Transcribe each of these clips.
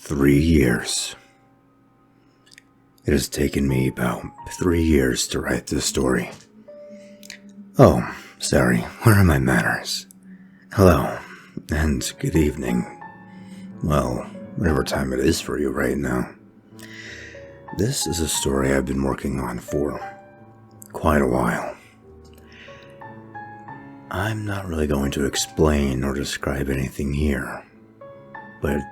3 years. It has taken me about 3 years to write this story. Oh, sorry, where are my manners? Hello, and good evening. Well, whatever time it is for you right now. This is a story I've been working on for quite a while. I'm not really going to explain or describe anything here, but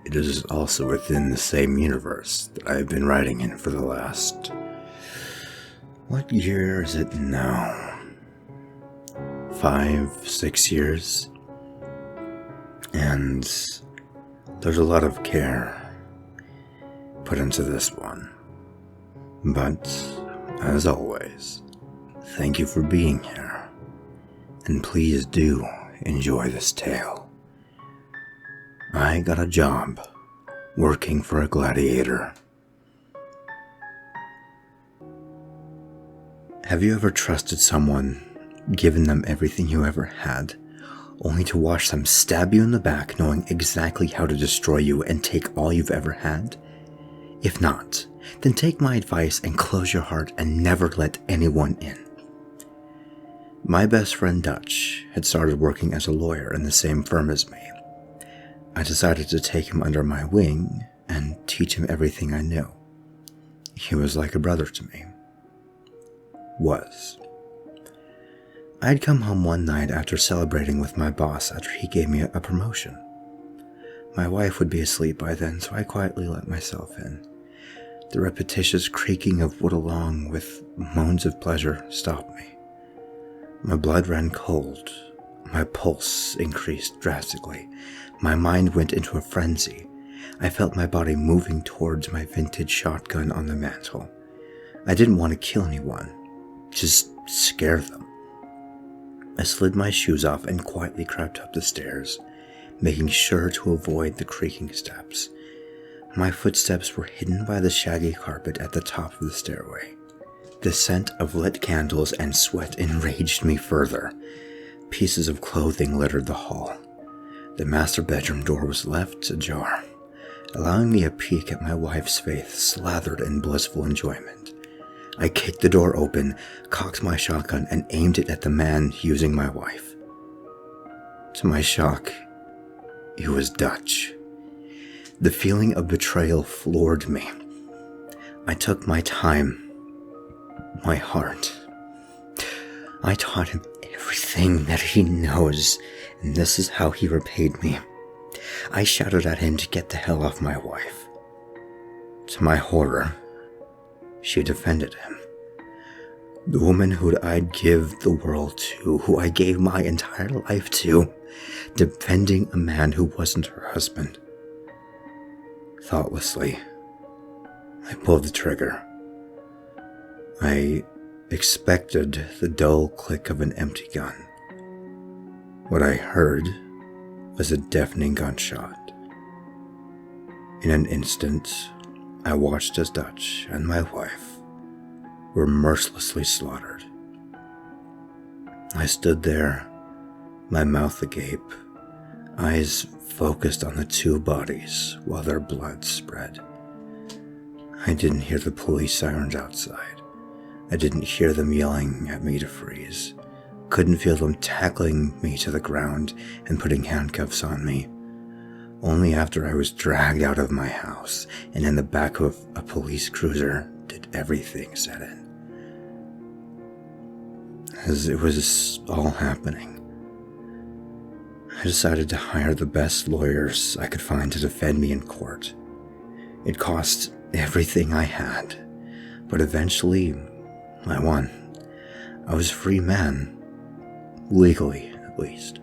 it is also within the same universe that I've been writing in for the last... What year is it now? 5, 6 years? And there's a lot of care put into this one. But, as always, thank you for being here. And please do enjoy this tale. I got a job working for a gladiator. Have you ever trusted someone, given them everything you ever had, only to watch them stab you in the back knowing exactly how to destroy you and take all you've ever had? If not, then take my advice and close your heart and never let anyone in. My best friend Dutch had started working as a lawyer in the same firm as me. I decided to take him under my wing and teach him everything I knew. He was like a brother to me. Was. I'd come home one night after celebrating with my boss after he gave me a promotion. My wife would be asleep by then, so I quietly let myself in. The repetitious creaking of wood along with moans of pleasure stopped me. My blood ran cold. My pulse increased drastically. My mind went into a frenzy. I felt my body moving towards my vintage shotgun on the mantel. I didn't want to kill anyone, just scare them. I slid my shoes off and quietly crept up the stairs, making sure to avoid the creaking steps. My footsteps were hidden by the shaggy carpet at the top of the stairway. The scent of lit candles and sweat enraged me further. Pieces of clothing littered the hall. The master bedroom door was left ajar, allowing me a peek at my wife's face slathered in blissful enjoyment. I kicked the door open, cocked my shotgun, and aimed it at the man using my wife. To my shock, it was Dutch. The feeling of betrayal floored me. I took my time. My heart. I taught him everything that he knows, and this is how he repaid me. I shouted at him to get the hell off my wife. To my horror, she defended him. The woman who I'd give the world to, who I gave my entire life to, defending a man who wasn't her husband. Thoughtlessly, I pulled the trigger. I expected the dull click of an empty gun. What I heard was a deafening gunshot. In an instant, I watched as Dutch and my wife were mercilessly slaughtered. I stood there, my mouth agape, eyes focused on the two bodies while their blood spread. I didn't hear the police sirens outside. I didn't hear them yelling at me to freeze. Couldn't feel them tackling me to the ground and putting handcuffs on me. Only after I was dragged out of my house and in the back of a police cruiser did everything set in. As it was all happening, I decided to hire the best lawyers I could find to defend me in court. It cost everything I had, but eventually I won. I was a free man, legally at least.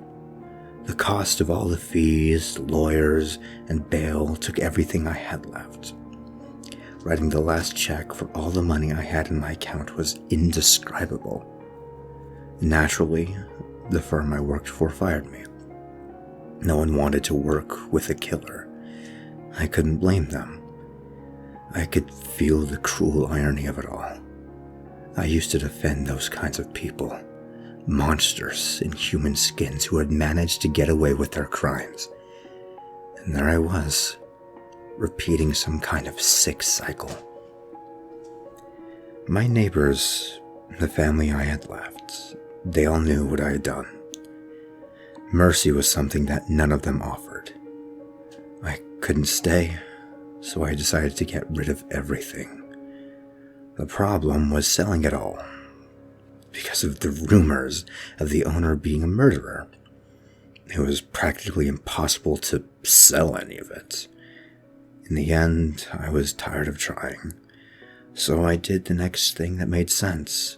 The cost of all the fees, lawyers, and bail took everything I had left. Writing the last check for all the money I had in my account was indescribable. Naturally, the firm I worked for fired me. No one wanted to work with a killer. I couldn't blame them. I could feel the cruel irony of it all. I used to defend those kinds of people, monsters in human skins who had managed to get away with their crimes. And there I was, repeating some kind of sick cycle. My neighbors, the family I had left, they all knew what I had done. Mercy was something that none of them offered. I couldn't stay, so I decided to get rid of everything. The problem was selling it all, because of the rumors of the owner being a murderer. It was practically impossible to sell any of it. In the end, I was tired of trying, so I did the next thing that made sense.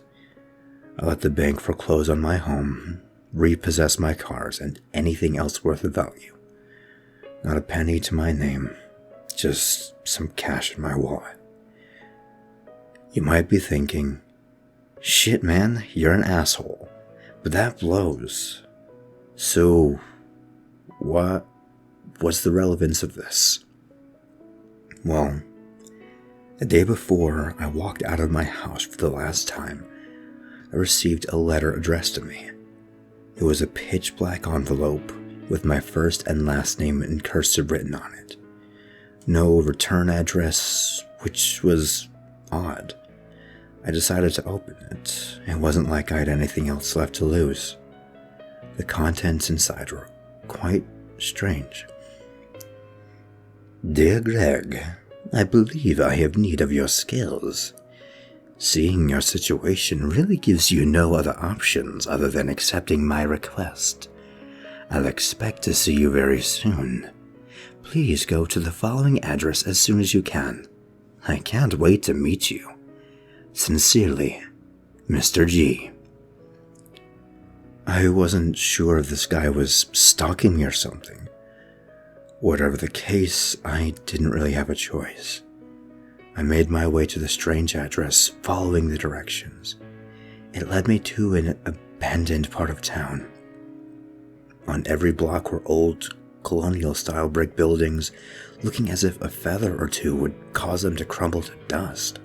I let the bank foreclose on my home, repossess my cars, and anything else worth of value. Not a penny to my name, just some cash in my wallet. You might be thinking, shit man, you're an asshole, but that blows. So, what's the relevance of this? Well, the day before I walked out of my house for the last time, I received a letter addressed to me. It was a pitch black envelope with my first and last name in cursive written on it. No return address, which was odd. I decided to open it. It wasn't like I had anything else left to lose. The contents inside were quite strange. Dear Greg, I believe I have need of your skills. Seeing your situation really gives you no other options other than accepting my request. I'll expect to see you very soon. Please go to the following address as soon as you can. I can't wait to meet you. Sincerely, Mr. G. I wasn't sure if this guy was stalking me or something. Whatever the case, I didn't really have a choice. I made my way to the strange address, following the directions. It led me to an abandoned part of town. On every block were old, colonial-style brick buildings, looking as if a feather or two would cause them to crumble to dust.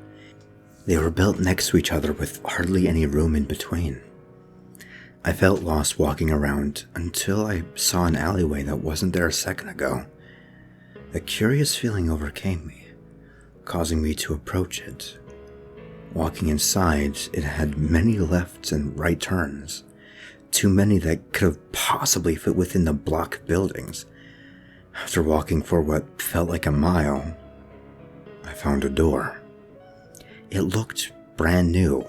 They were built next to each other with hardly any room in between. I felt lost walking around until I saw an alleyway that wasn't there a second ago. A curious feeling overcame me, causing me to approach it. Walking inside, it had many left and right turns, too many that could have possibly fit within the block buildings. After walking for what felt like a mile, I found a door. It looked brand new,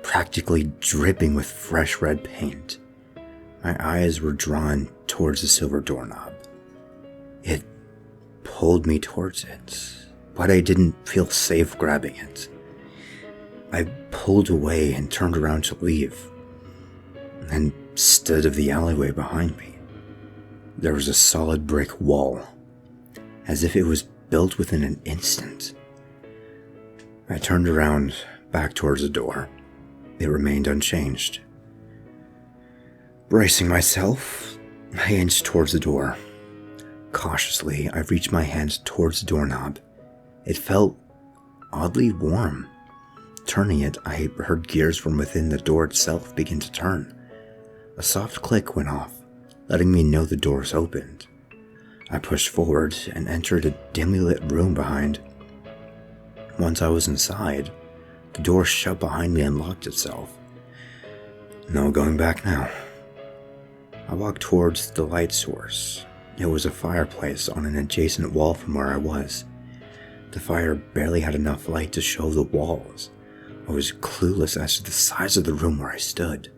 practically dripping with fresh red paint. My eyes were drawn towards the silver doorknob. It pulled me towards it, but I didn't feel safe grabbing it. I pulled away and turned around to leave, and stood of the alleyway behind me. There was a solid brick wall, as if it was built within an instant. I turned around, back towards the door. It remained unchanged. Bracing myself, I inched towards the door. Cautiously, I reached my hand towards the doorknob. It felt oddly warm. Turning it, I heard gears from within the door itself begin to turn. A soft click went off, letting me know the doors opened. I pushed forward and entered a dimly lit room behind. Once I was inside, the door shut behind me and locked itself. No going back now. I walked towards the light source. It was a fireplace on an adjacent wall from where I was. The fire barely had enough light to show the walls. I was clueless as to the size of the room where I stood.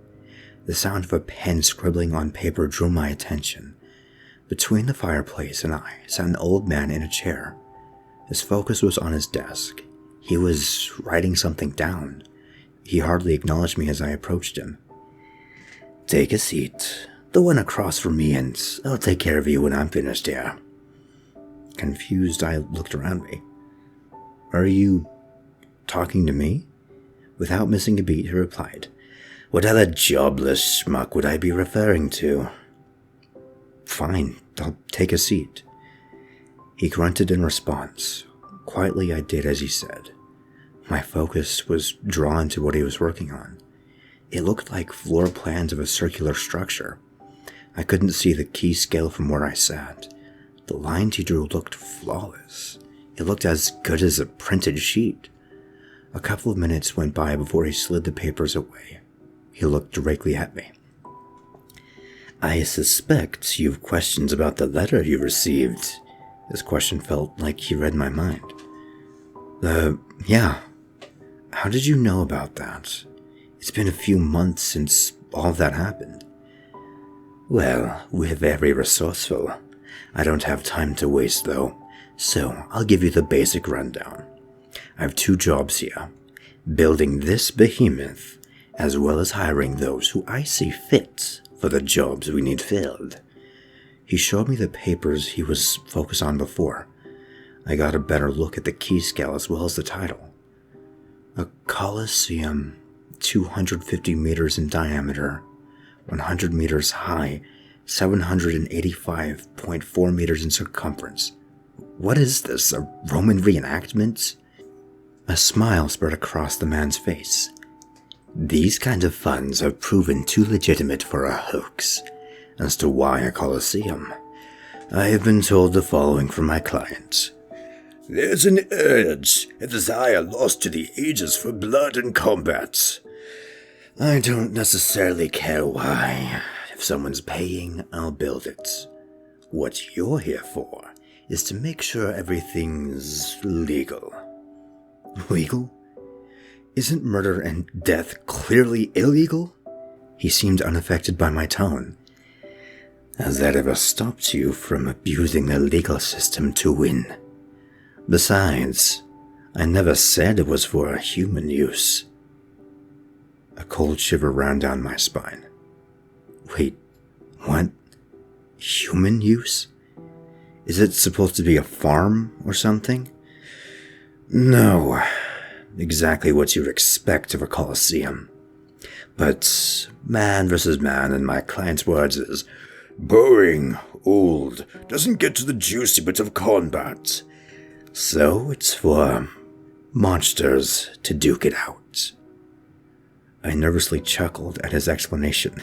The sound of a pen scribbling on paper drew my attention. Between the fireplace and I sat an old man in a chair. His focus was on his desk. He was writing something down. He hardly acknowledged me as I approached him. Take a seat. The one across from me, and I'll take care of you when I'm finished here. Confused, I looked around me. Are you talking to me? Without missing a beat, he replied, What other jobless schmuck would I be referring to? Fine, I'll take a seat. He grunted in response. Quietly, I did as he said. My focus was drawn to what he was working on. It looked like floor plans of a circular structure. I couldn't see the key scale from where I sat, The lines he drew looked flawless. It looked as good as a printed sheet. A couple of minutes went by before he slid the papers away. He looked directly at me. "I suspect you've questions about the letter you received." This question felt like he read my mind. Yeah. How did you know about that? It's been a few months since all of that happened." "Well, we're very resourceful. I don't have time to waste, though, so I'll give you the basic rundown. I have 2 jobs here, building this behemoth, as well as hiring those who I see fit for the jobs we need filled." He showed me the papers he was focused on before. I got a better look at the key scale as well as the title. A coliseum, 250 meters in diameter, 100 meters high, 785.4 meters in circumference. What is this, a Roman reenactment? A smile spread across the man's face. "These kind of funds have proven too legitimate for a hoax. As to why a coliseum, I have been told the following from my clients. There's an urge, a desire lost to the ages for blood and combat. I don't necessarily care why. If someone's paying, I'll build it. What you're here for is to make sure everything's legal." "Legal? Isn't murder and death clearly illegal?" He seemed unaffected by my tone. "Has that ever stopped you from abusing the legal system to win? Besides, I never said it was for human use." A cold shiver ran down my spine. "Wait, what? Human use? Is it supposed to be a farm or something?" "No, exactly what you'd expect of a coliseum. But man versus man, in my client's words, is boring, old, doesn't get to the juicy bit of combat. So it's for monsters to duke it out." I nervously chuckled at his explanation.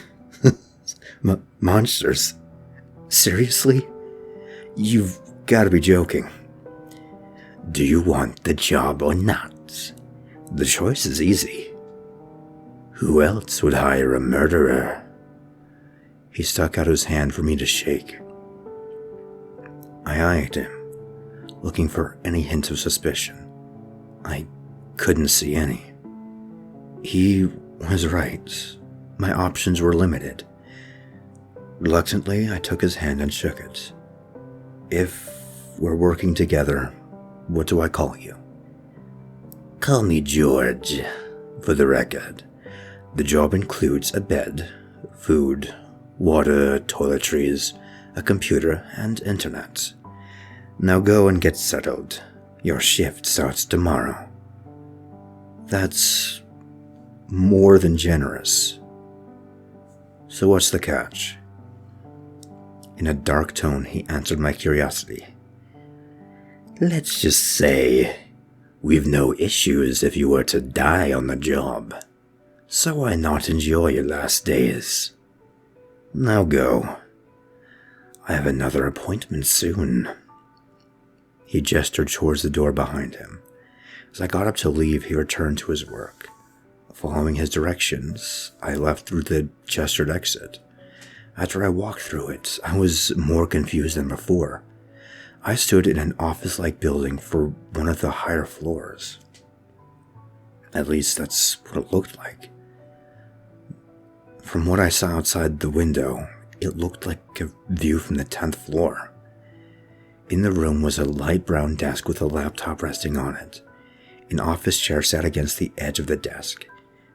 Monsters? Seriously? You've got to be joking. "Do you want the job or not? The choice is easy. Who else would hire a murderer?" He stuck out his hand for me to shake. I eyed him, looking for any hint of suspicion. I couldn't see any. He was right. My options were limited. Reluctantly, I took his hand and shook it. "If we're working together, what do I call you?" "Call me George, for the record. The job includes a bed, food, water, toiletries, a computer, and internet. Now go and get settled. Your shift starts tomorrow." That's more than generous. So what's the catch? In a dark tone, he answered my curiosity. "Let's just say we've no issues if you were to die on the job. So why not enjoy your last days? Now go. I have another appointment soon." He gestured towards the door behind him. As I got up to leave, he returned to his work. Following his directions, I left through the gestured exit. After I walked through it, I was more confused than before. I stood in an office-like building for one of the higher floors. At least that's what it looked like. From what I saw outside the window, it looked like a view from the 10th floor. In the room was a light brown desk with a laptop resting on it. An office chair sat against the edge of the desk.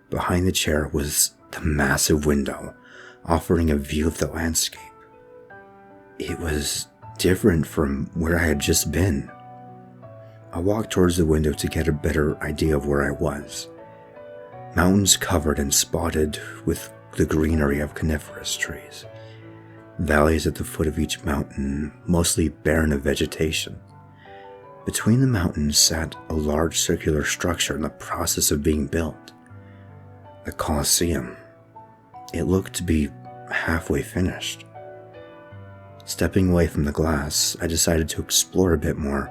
Behind the chair was the massive window, offering a view of the landscape. It was different from where I had just been. I walked towards the window to get a better idea of where I was. Mountains covered and spotted with the greenery of coniferous trees. Valleys at the foot of each mountain, mostly barren of vegetation. Between the mountains sat a large circular structure in the process of being built. The Colosseum. It looked to be halfway finished. Stepping away from the glass, I decided to explore a bit more.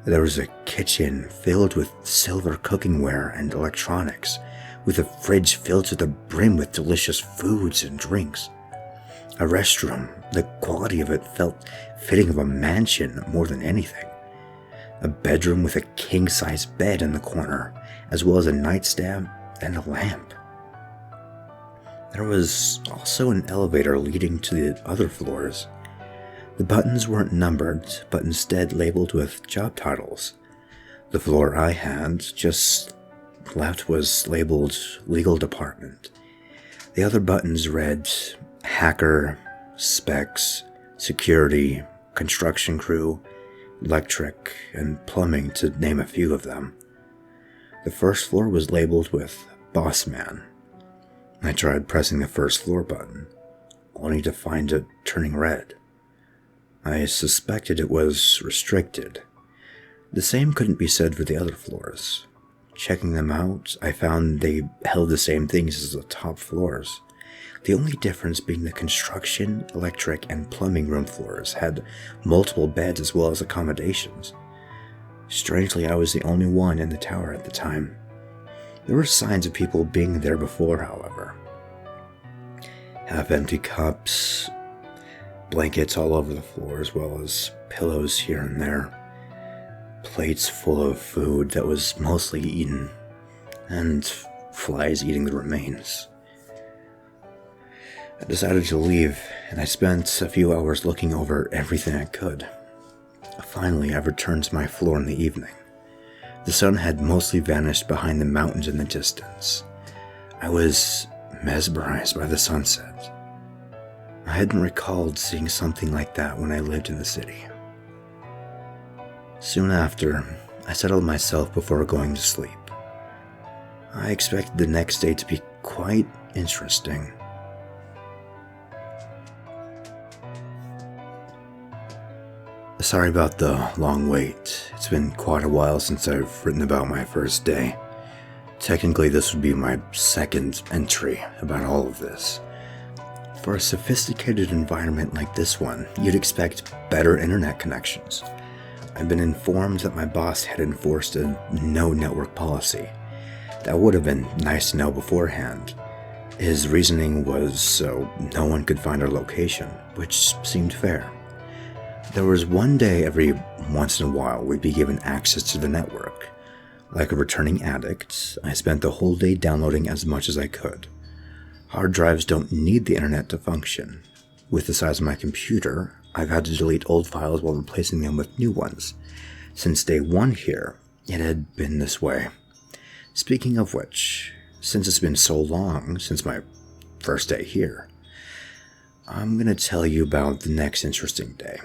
There was a kitchen filled with silver cookingware and electronics, with a fridge filled to the brim with delicious foods and drinks. A restroom, the quality of it felt fitting of a mansion more than anything. A bedroom with a king-size bed in the corner, as well as a nightstand and a lamp. There was also an elevator leading to the other floors. The buttons weren't numbered, but instead labeled with job titles. The floor I had just left was labeled Legal Department. The other buttons read Hacker, Specs, Security, Construction Crew, Electric, and Plumbing, to name a few of them. The first floor was labeled with Boss Man. I tried pressing the first floor button, only to find it turning red. I suspected it was restricted. The same couldn't be said for the other floors. Checking them out, I found they held the same things as the top floors. The only difference being the construction, electric, and plumbing room floors had multiple beds as well as accommodations. Strangely, I was the only one in the tower at the time. There were signs of people being there before, however. Half-empty cups, blankets all over the floor, as well as pillows here and there. Plates full of food that was mostly eaten, and flies eating the remains. I decided to leave, and I spent a few hours looking over everything I could. Finally, I returned to my floor in the evening. The sun had mostly vanished behind the mountains in the distance. I was mesmerized by the sunset. I hadn't recalled seeing something like that when I lived in the city. Soon after, I settled myself before going to sleep. I expected the next day to be quite interesting. Sorry about the long wait. It's been quite a while since I've written about my first day. Technically, this would be my second entry about all of this. For a sophisticated environment like this one, you'd expect better internet connections. I've been informed that my boss had enforced a no network policy. That would have been nice to know beforehand. His reasoning was so no one could find our location, which seemed fair. There was one day every once in a while we'd be given access to the network. Like a returning addict, I spent the whole day downloading as much as I could. Hard drives don't need the internet to function. With the size of my computer, I've had to delete old files while replacing them with new ones. Since day one here, it had been this way. Speaking of which, since it's been so long since my first day here, I'm going to tell you about the next interesting day.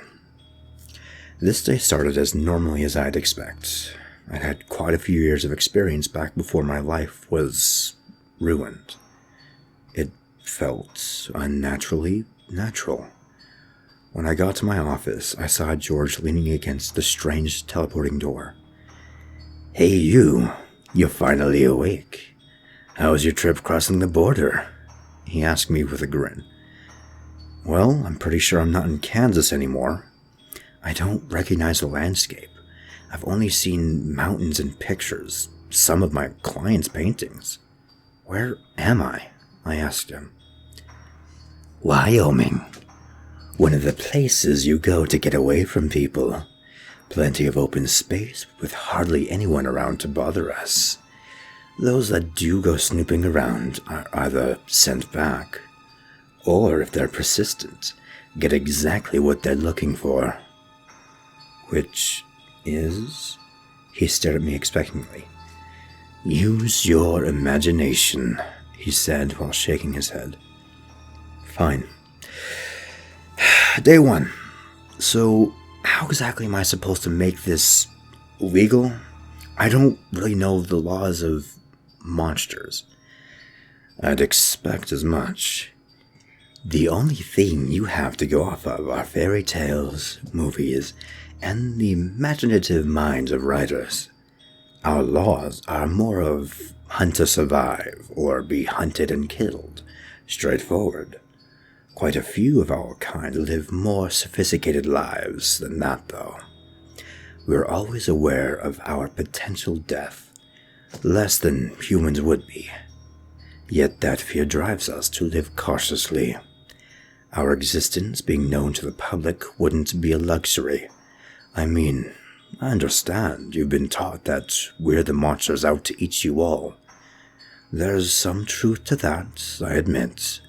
This day started as normally as I'd expect. I'd had quite a few years of experience back before my life was ruined. It felt unnaturally natural. When I got to my office, I saw George leaning against the strange teleporting door. "Hey you, you're finally awake. How was your trip crossing the border?" he asked me with a grin. "Well, I'm pretty sure I'm not in Kansas anymore. I don't recognize the landscape. I've only seen mountains in pictures, some of my clients' paintings. Where am I?" I asked him. "Wyoming. One of the places you go to get away from people. Plenty of open space with hardly anyone around to bother us. Those that do go snooping around are either sent back, or if they're persistent, get exactly what they're looking for." "Which is?" He stared at me expectantly. "Use your imagination," he said while shaking his head. "Fine. Day one. So, how exactly am I supposed to make this legal? I don't really know the laws of monsters." "I'd expect as much. The only thing you have to go off of are fairy tales, movies, and the imaginative minds of writers. Our laws are more of hunt to survive or be hunted and killed, straightforward. Quite a few of our kind live more sophisticated lives than that, though. We're always aware of our potential death, less than humans would be. Yet that fear drives us to live cautiously. Our existence being known to the public wouldn't be a luxury. I mean, I understand you've been taught that we're the monsters out to eat you all. There's some truth to that, I admit.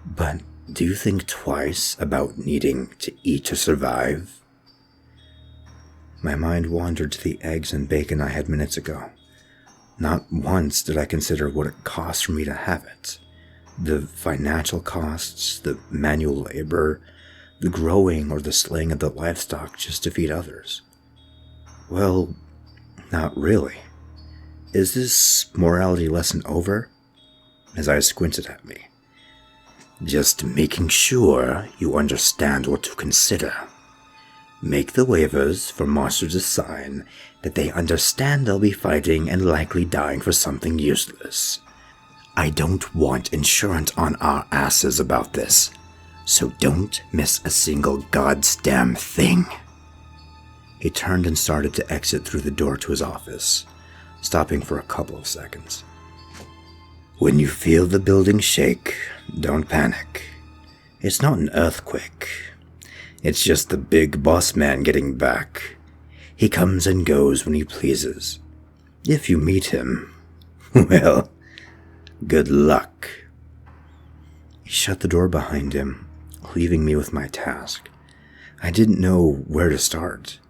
But do you think twice about needing to eat to survive? My mind wandered to the eggs and bacon I had minutes ago. Not once did I consider what it cost for me to have it. The financial costs, the manual labor, the growing or the slaying of the livestock just to feed others. Well, not really. Is this morality lesson over? His eyes squinted at me. Just making sure you understand what to consider. Make the waivers for monsters a sign that they understand they'll be fighting and likely dying for something useless. I don't want insurance on our asses about this, so don't miss a single goddamn thing. He turned and started to exit through the door to his office, stopping for a couple of seconds. When you feel the building shake, don't panic. It's not an earthquake. It's just the big boss man getting back. He comes and goes when he pleases. If you meet him, well, good luck. He shut the door behind him, leaving me with my task. I didn't know where to start.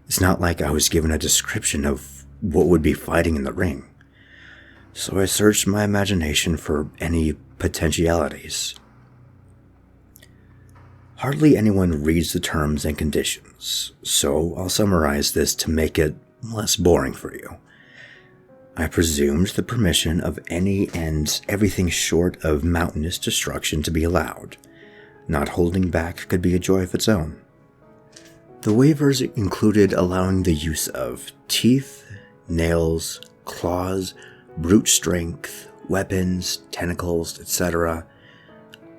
It's not like I was given a description of what would be fighting in the ring. So I searched my imagination for any potentialities. Hardly anyone reads the terms and conditions, so I'll summarize this to make it less boring for you. I presumed the permission of any and everything short of mountainous destruction to be allowed. Not holding back could be a joy of its own. The waivers included allowing the use of teeth, nails, claws, brute strength, weapons, tentacles, etc.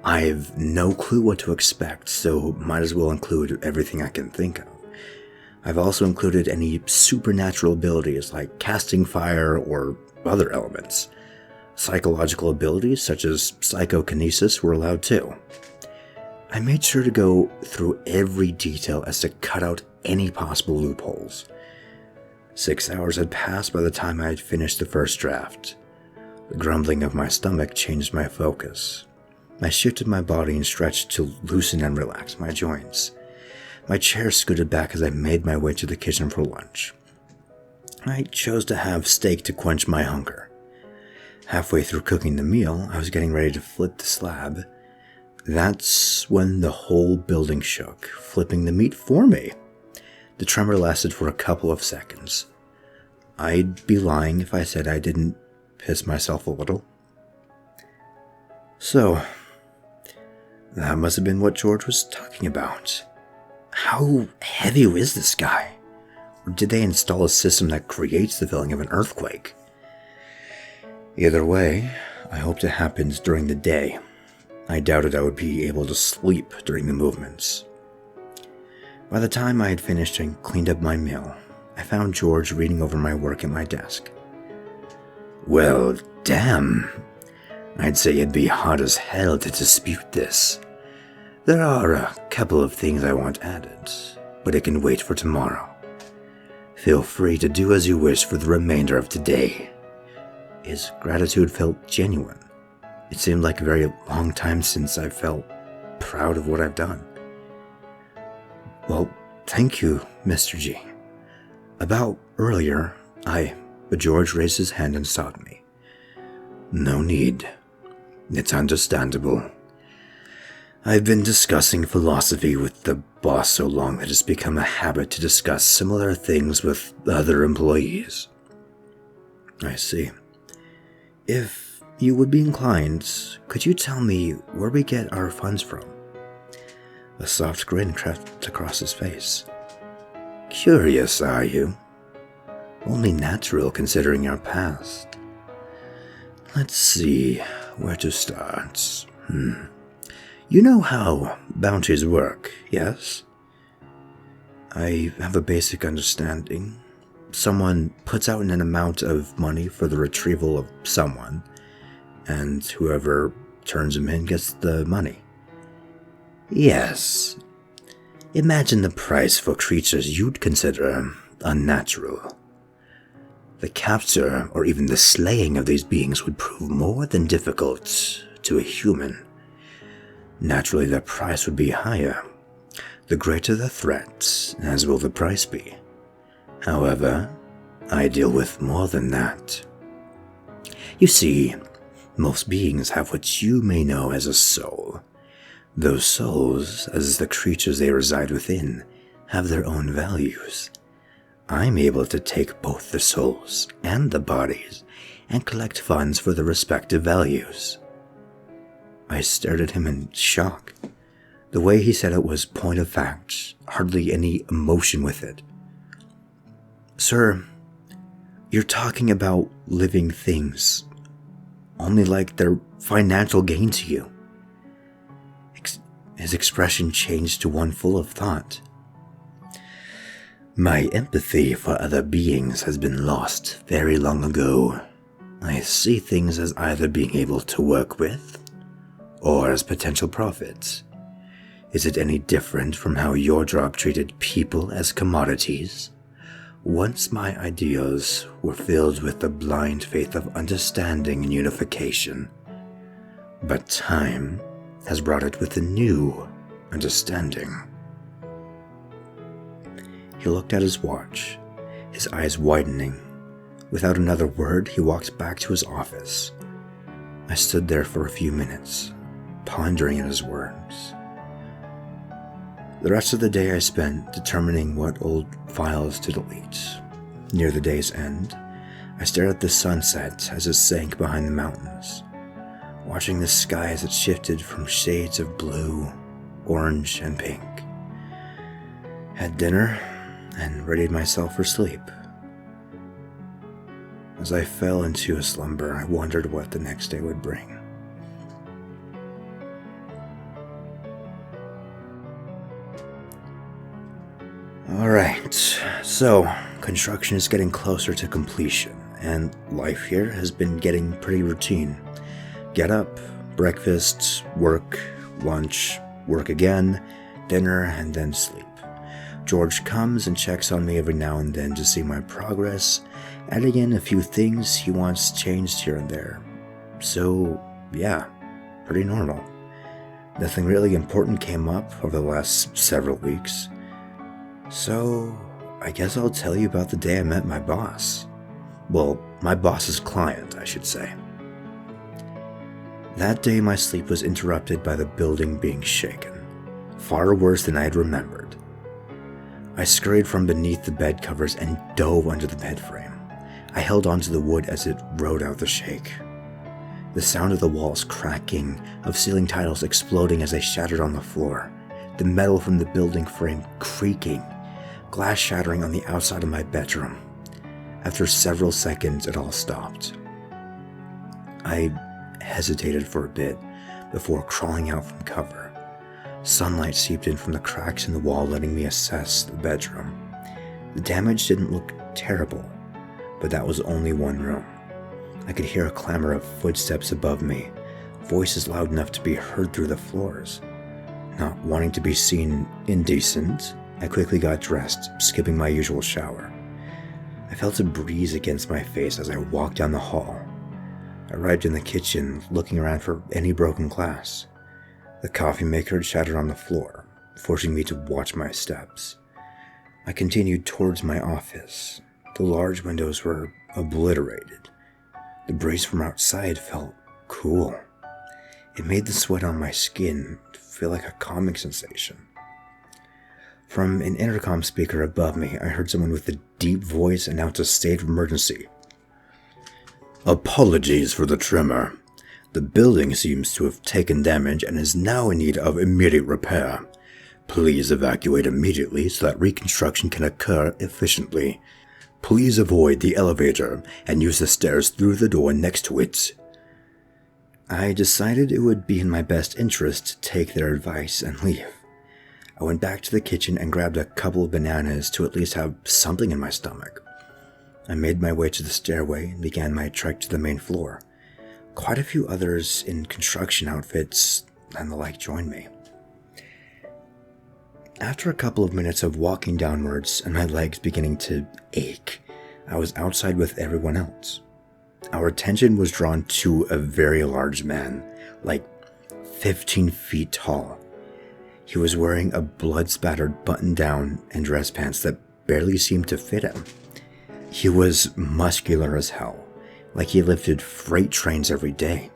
I've no clue what to expect, so might as well include everything I can think of. I've also included any supernatural abilities like casting fire or other elements. Psychological abilities such as psychokinesis were allowed too. I made sure to go through every detail as to cut out any possible loopholes. 6 hours had passed by the time I had finished the first draft. The grumbling of my stomach changed my focus. I shifted my body and stretched to loosen and relax my joints. My chair scooted back as I made my way to the kitchen for lunch. I chose to have steak to quench my hunger. Halfway through cooking the meal, I was getting ready to flip the slab. That's when the whole building shook, flipping the meat for me. The tremor lasted for a couple of seconds. I'd be lying if I said I didn't piss myself a little. So, that must have been what George was talking about. How heavy is this guy? Or did they install a system that creates the feeling of an earthquake? Either way, I hoped it happens during the day. I doubted I would be able to sleep during the movements. By the time I had finished and cleaned up my meal, I found George reading over my work at my desk. Well, damn. I'd say it'd be hard as hell to dispute this. There are a couple of things I want added, but it can wait for tomorrow. Feel free to do as you wish for the remainder of today. His gratitude felt genuine. It seemed like a very long time since I felt proud of what I've done. Well, thank you, Mr. G. About earlier, George raised his hand and stopped me. No need. It's understandable. I've been discussing philosophy with the boss so long that it's become a habit to discuss similar things with other employees. I see. If you would be inclined, could you tell me where we get our funds from? A soft grin crept across his face. Curious, are you? Only natural considering our past. Let's see where to start. You know how bounties work, yes? I have a basic understanding. Someone puts out an amount of money for the retrieval of someone, and whoever turns him in gets the money. Yes. Imagine the price for creatures you'd consider unnatural. The capture or even the slaying of these beings would prove more than difficult to a human. Naturally, their price would be higher. The greater the threat, as will the price be. However, I deal with more than that. You see, most beings have what you may know as a soul. Those souls, as the creatures they reside within, have their own values. I'm able to take both the souls and the bodies and collect funds for the respective values. I stared at him in shock. The way he said it was point of fact, hardly any emotion with it. Sir, you're talking about living things, only like they're financial gain to you. His expression changed to one full of thought. My empathy for other beings has been lost very long ago. I see things as either being able to work with, or as potential profits. Is it any different from how your job treated people as commodities? Once my ideals were filled with the blind faith of understanding and unification, but time has brought it with a new understanding. He looked at his watch, his eyes widening. Without another word, he walked back to his office. I stood there for a few minutes, pondering at his words. The rest of the day I spent determining what old files to delete. Near the day's end, I stared at the sunset as it sank behind the mountains, watching the sky as it shifted from shades of blue, orange, and pink. Had dinner and readied myself for sleep. As I fell into a slumber, I wondered what the next day would bring. Alright, so construction is getting closer to completion, and life here has been getting pretty routine. Get up, breakfast, work, lunch, work again, dinner, and then sleep. George comes and checks on me every now and then to see my progress, adding in a few things he wants changed here and there. So, yeah, pretty normal. Nothing really important came up over the last several weeks. So, I guess I'll tell you about the day I met my boss. Well, my boss's client, I should say. That day my sleep was interrupted by the building being shaken, far worse than I had remembered. I scurried from beneath the bed covers and dove under the bed frame. I held onto the wood as it rode out the shake. The sound of the walls cracking, of ceiling tiles exploding as they shattered on the floor, the metal from the building frame creaking, glass shattering on the outside of my bedroom. After several seconds, it all stopped. I hesitated for a bit before crawling out from cover. Sunlight seeped in from the cracks in the wall, letting me assess the bedroom. The damage didn't look terrible, but that was only one room. I could hear a clamor of footsteps above me, voices loud enough to be heard through the floors. Not wanting to be seen indecent, I quickly got dressed, skipping my usual shower. I felt a breeze against my face as I walked down the hall. I arrived in the kitchen, looking around for any broken glass. The coffee maker had shattered on the floor, forcing me to watch my steps. I continued towards my office. The large windows were obliterated. The breeze from outside felt cool. It made the sweat on my skin feel like a calming sensation. From an intercom speaker above me, I heard someone with a deep voice announce a state of emergency. Apologies for the tremor. The building seems to have taken damage and is now in need of immediate repair. Please evacuate immediately so that reconstruction can occur efficiently. Please avoid the elevator and use the stairs through the door next to it. I decided it would be in my best interest to take their advice and leave. I went back to the kitchen and grabbed a couple of bananas to at least have something in my stomach. I made my way to the stairway and began my trek to the main floor. Quite a few others in construction outfits and the like joined me. After a couple of minutes of walking downwards and my legs beginning to ache, I was outside with everyone else. Our attention was drawn to a very large man, like 15 feet tall. He was wearing a blood-spattered button-down and dress pants that barely seemed to fit him. He was muscular as hell, like he lifted freight trains every day.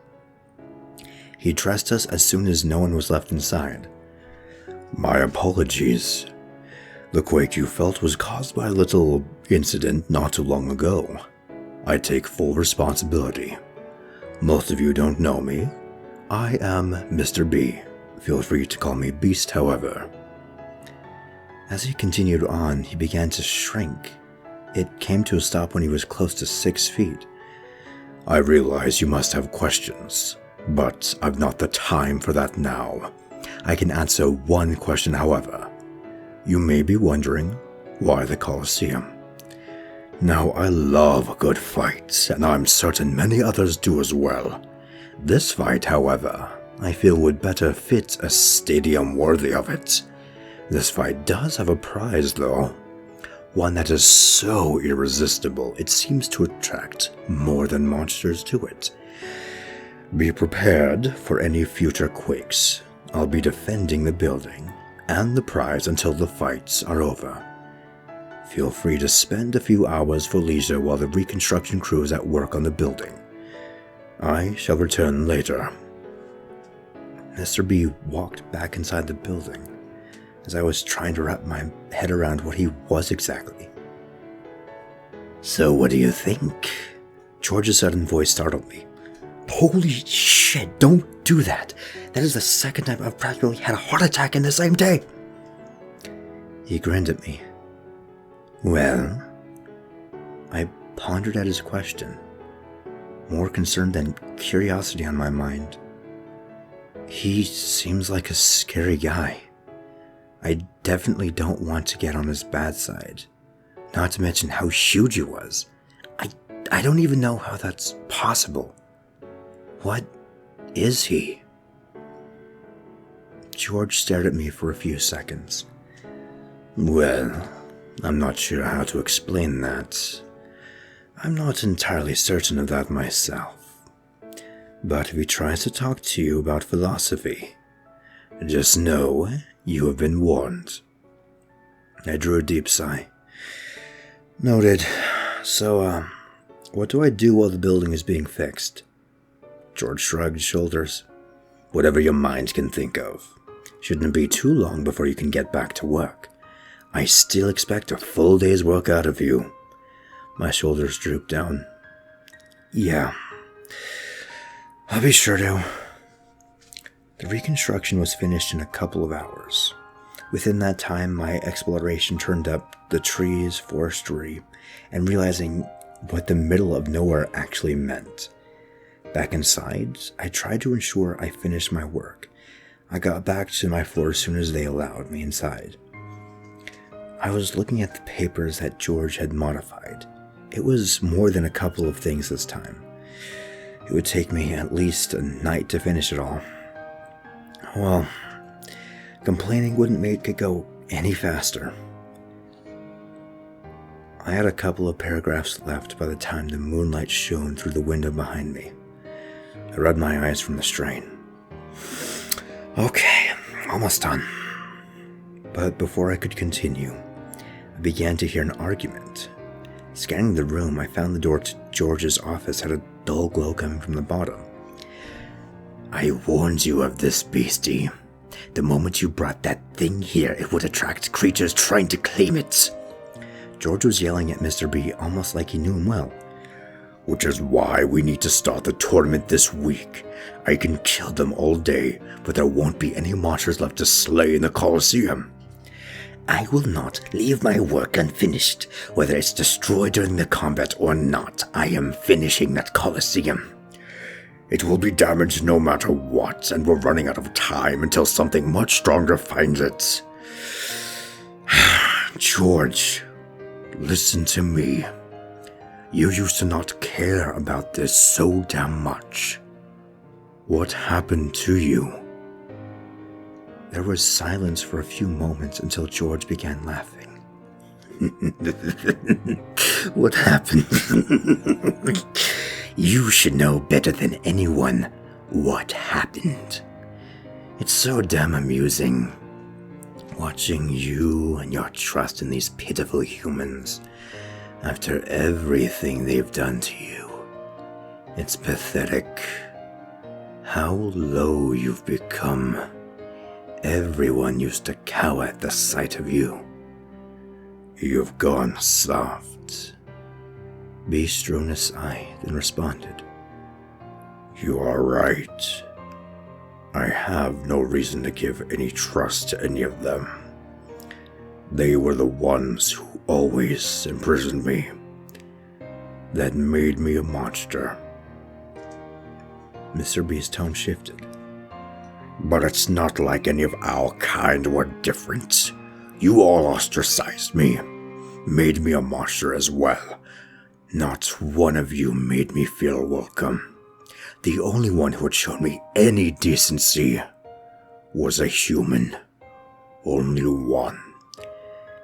He dressed us as soon as no one was left inside. "My apologies. The quake you felt was caused by a little incident not too long ago. I take full responsibility. Most of you don't know me. I am Mr. B. Feel free to call me Beast, however." As he continued on, he began to shrink. It came to a stop when he was close to 6 feet. "I realize you must have questions, but I've not the time for that now. I can answer one question, however. You may be wondering, why the Colosseum? Now, I love a good fight, and I'm certain many others do as well. This fight, however, I feel would better fit a stadium worthy of it. This fight does have a prize, though. One that is so irresistible, it seems to attract more than monsters to it. Be prepared for any future quakes. I'll be defending the building and the prize until the fights are over. Feel free to spend a few hours for leisure while the reconstruction crew is at work on the building. I shall return later." Mr. B walked back inside the building as I was trying to wrap my head around what he was exactly. "So what do you think?" George's sudden voice startled me. "Holy shit, don't do that. That is the second time I've practically had a heart attack in the same day." He grinned at me. "Well?" I pondered at his question, more concern than curiosity on my mind. "He seems like a scary guy. I definitely don't want to get on his bad side, not to mention how huge he was. I don't even know how that's possible. What is he?" George stared at me for a few seconds. "Well, I'm not sure how to explain that. I'm not entirely certain of that myself. But if he tries to talk to you about philosophy, just know you have been warned." I drew a deep sigh. "Noted. So, what do I do while the building is being fixed?" George shrugged his shoulders. "Whatever your mind can think of. Shouldn't be too long before you can get back to work. I still expect a full day's work out of you." My shoulders drooped down. "Yeah, I'll be sure to." The reconstruction was finished in a couple of hours. Within that time, my exploration turned up the trees, forestry, and realizing what the middle of nowhere actually meant. Back inside, I tried to ensure I finished my work. I got back to my floor as soon as they allowed me inside. I was looking at the papers that George had modified. It was more than a couple of things this time. It would take me at least a night to finish it all. Well, complaining wouldn't make it go any faster. I had a couple of paragraphs left by the time the moonlight shone through the window behind me. I rubbed my eyes from the strain. Okay, almost done. But before I could continue, I began to hear an argument. Scanning the room, I found the door to George's office had a dull glow coming from the bottom. "I warned you of this, beastie. The moment you brought that thing here, it would attract creatures trying to claim it." George was yelling at Mr. B almost like he knew him well. "Which is why we need to start the tournament this week. I can kill them all day, but there won't be any monsters left to slay in the Colosseum. I will not leave my work unfinished, whether it's destroyed during the combat or not. I am finishing that Colosseum. It will be damaged no matter what, and we're running out of time until something much stronger finds it. George, listen to me. You used to not care about this so damn much. What happened to you? There was silence for a few moments until George began laughing. What happened? You should know better than anyone what happened. It's so damn amusing, watching you and your trust in these pitiful humans after everything they've done to you. It's pathetic how low you've become. Everyone used to cower at the sight of you. You've gone soft. Beast drew in a sigh, then responded. You are right. I have no reason to give any trust to any of them. They were the ones who always imprisoned me. That made me a monster. Mr. B's tone shifted. But it's not like any of our kind were different. You all ostracized me, made me a monster as well. Not one of you made me feel welcome. The only one who had shown me any decency was a human. Only one.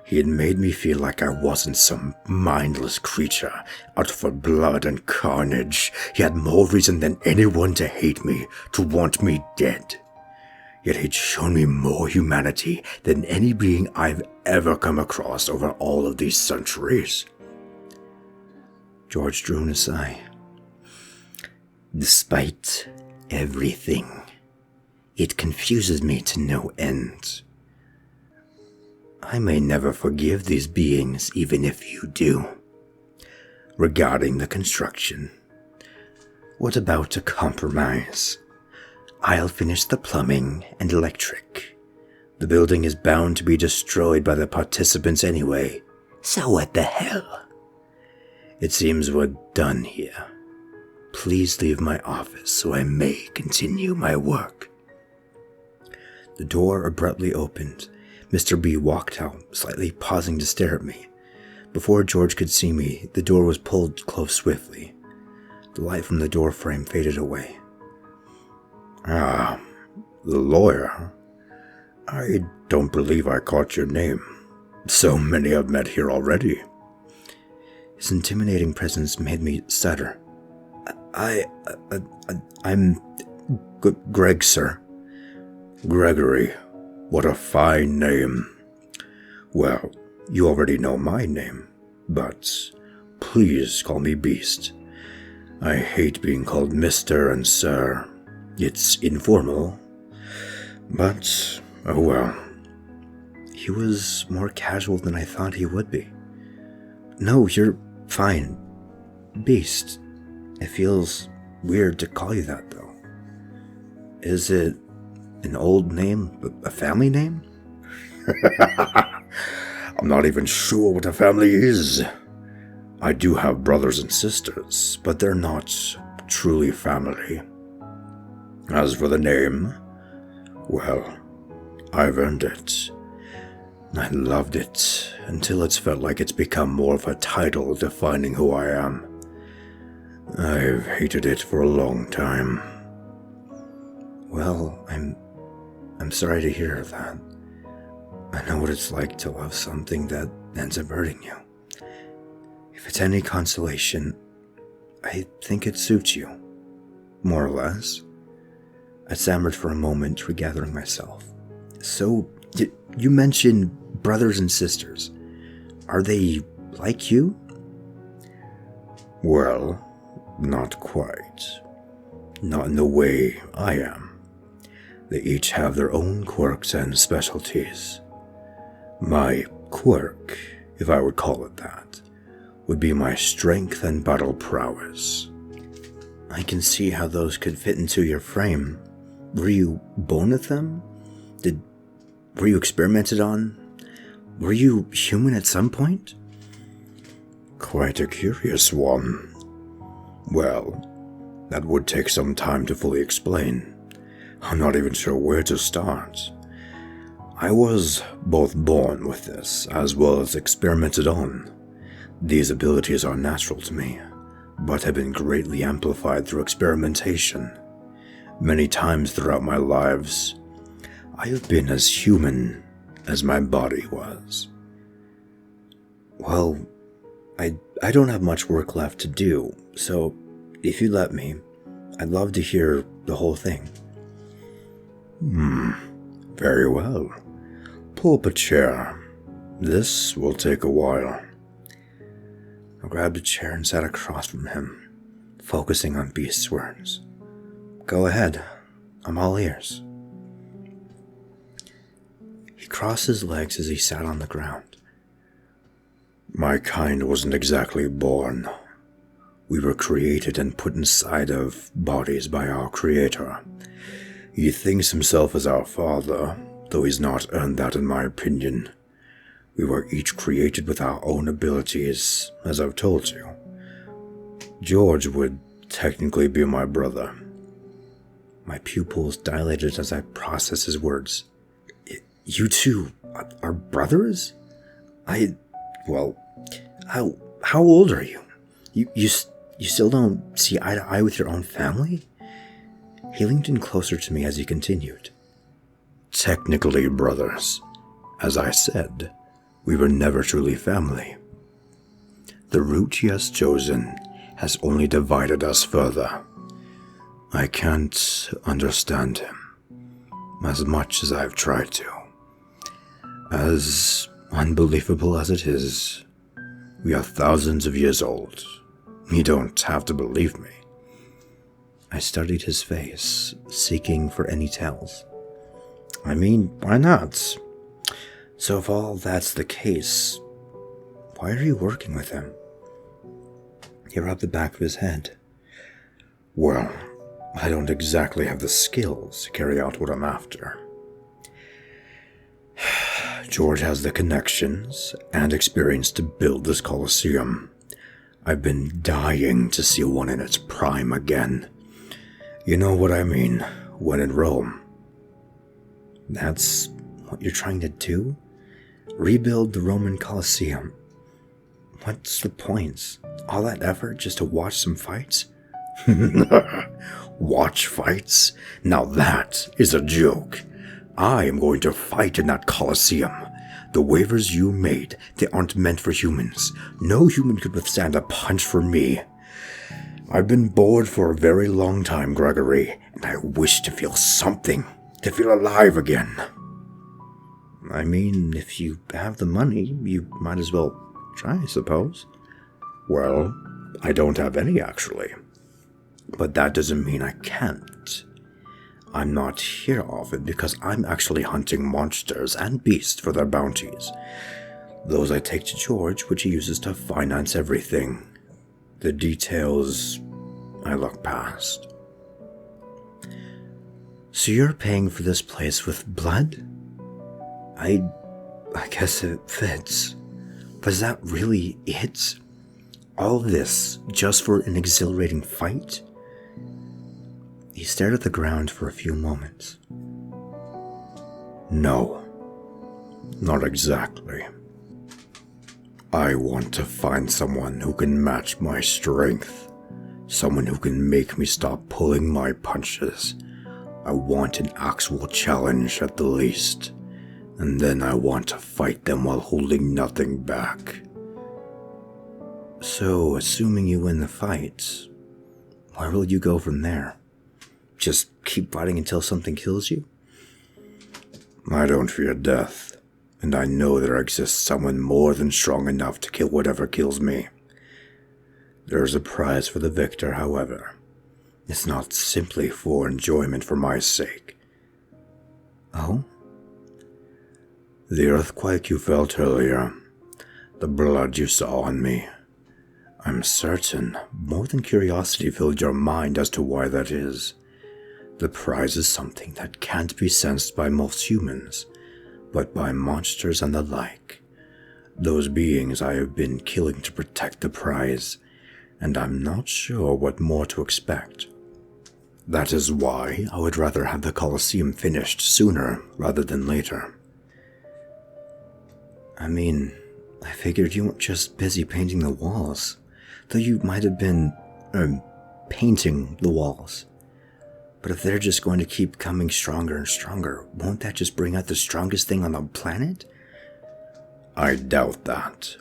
He had made me feel like I wasn't some mindless creature out for blood and carnage. He had more reason than anyone to hate me, to want me dead. Yet he'd shown me more humanity than any being I've ever come across over all of these centuries. George drew in a sigh. Despite everything, it confuses me to no end. I may never forgive these beings, even if you do. Regarding the construction, what about a compromise? I'll finish the plumbing and electric. The building is bound to be destroyed by the participants anyway, so what the hell? It seems we're done here. Please leave my office so I may continue my work. The door abruptly opened. Mr. B walked out, slightly pausing to stare at me. Before George could see me, the door was pulled closed swiftly. The light from the door frame faded away. Ah, the lawyer. I don't believe I caught your name. So many I've met here already. His intimidating presence made me stutter. I'm Greg, sir. Gregory. What a fine name. Well, you already know my name, but please call me Beast. I hate being called Mr. and Sir. It's informal, but oh well. He was more casual than I thought he would be. No, you're fine. Beast. It feels weird to call you that, though. Is it an old name, a family name? I'm not even sure what a family is. I do have brothers and sisters, but they're not truly family. As for the name, well, I've earned it. I loved it until it's felt like it's become more of a title defining who I am. I've hated it for a long time. Well, I'm sorry to hear that. I know what it's like to love something that ends up hurting you. If it's any consolation, I think it suits you. More or less. I stammered for a moment, regathering myself. So, you mentioned brothers and sisters. Are they like you? Well, not quite. Not in the way I am. They each have their own quirks and specialties. My quirk, if I would call it that, would be my strength and battle prowess. I can see how those could fit into your frame. Were you born with them? Were you experimented on? Were you human at some point? Quite a curious one. Well, That would take some time to fully explain. I'm not even sure where to start. I was both born with this, as well as experimented on. These abilities are natural to me, but have been greatly amplified through experimentation. Many times throughout my lives, I have been as human as my body was. Well, I don't have much work left to do, so if you let me, I'd love to hear the whole thing. Very well. Pull up a chair. This will take a while. I grabbed a chair and sat across from him, focusing on Beast's words. Go ahead, I'm all ears. He crossed his legs as he sat on the ground. My kind wasn't exactly born. We were created and put inside of bodies by our Creator. He thinks himself as our father, though he's not earned that in my opinion. We were each created with our own abilities, as I've told you. George would technically be my brother. My pupils dilated as I processed his words. You two are brothers? How old are you? You still don't see eye to eye with your own family? He leaned in closer to me as he continued. Technically brothers. As I said, we were never truly family. The route he has chosen has only divided us further. I can't understand him, as much as I've tried to. As unbelievable as it is, we are thousands of years old. You don't have to believe me. I studied his face, seeking for any tells. I mean, why not? So if all that's the case, why are you working with him? He rubbed the back of his head. Well, I don't exactly have the skills to carry out what I'm after. George has the connections and experience to build this Colosseum. I've been dying to see one in its prime again. You know what I mean, when in Rome. That's what you're trying to do? Rebuild the Roman Colosseum? What's the point? All that effort just to watch some fights? Watch fights? Now that is a joke. I am going to fight in that Colosseum. The waivers you made, they aren't meant for humans. No human could withstand a punch from me. I've been bored for a very long time, Gregory, and I wish to feel something, to feel alive again. I mean, if you have the money, you might as well try, I suppose. Well, I don't have any, actually. But that doesn't mean I can't. I'm not here often because I'm actually hunting monsters and beasts for their bounties. Those I take to George, which he uses to finance everything. The details I look past. So you're paying for this place with blood? I guess it fits. But is that really it? All this just for an exhilarating fight? He stared at the ground for a few moments. No, not exactly. I want to find someone who can match my strength. Someone who can make me stop pulling my punches. I want an actual challenge at the least. And then I want to fight them while holding nothing back. So, assuming you win the fight, where will you go from there? Just keep fighting until something kills you? I don't fear death, and I know there exists someone more than strong enough to kill whatever kills me. There's a prize for the victor, however. It's not simply for enjoyment for my sake. Oh? The earthquake you felt earlier, the blood you saw on me. I'm certain more than curiosity filled your mind as to why that is. The prize is something that can't be sensed by most humans, but by monsters and the like. Those beings I have been killing to protect the prize, and I'm not sure what more to expect. That is why I would rather have the Colosseum finished sooner rather than later. I mean, I figured you weren't just busy painting the walls, though you might have been, painting the walls. But if they're just going to keep coming stronger and stronger, won't that just bring out the strongest thing on the planet? I doubt that.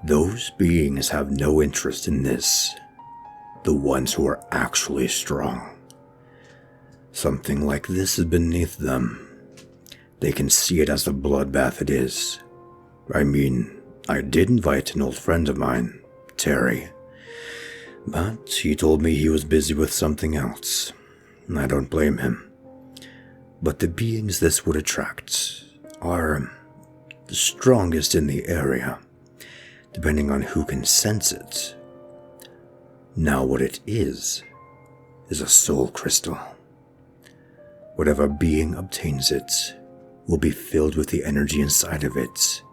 Those beings have no interest in this. The ones who are actually strong. Something like this is beneath them. They can see it as the bloodbath it is. I mean, I did invite an old friend of mine, Terry. But he told me he was busy with something else. I don't blame him. But the beings this would attract are the strongest in the area, depending on who can sense it. Now what it is a soul crystal. Whatever being obtains it will be filled with the energy inside of it,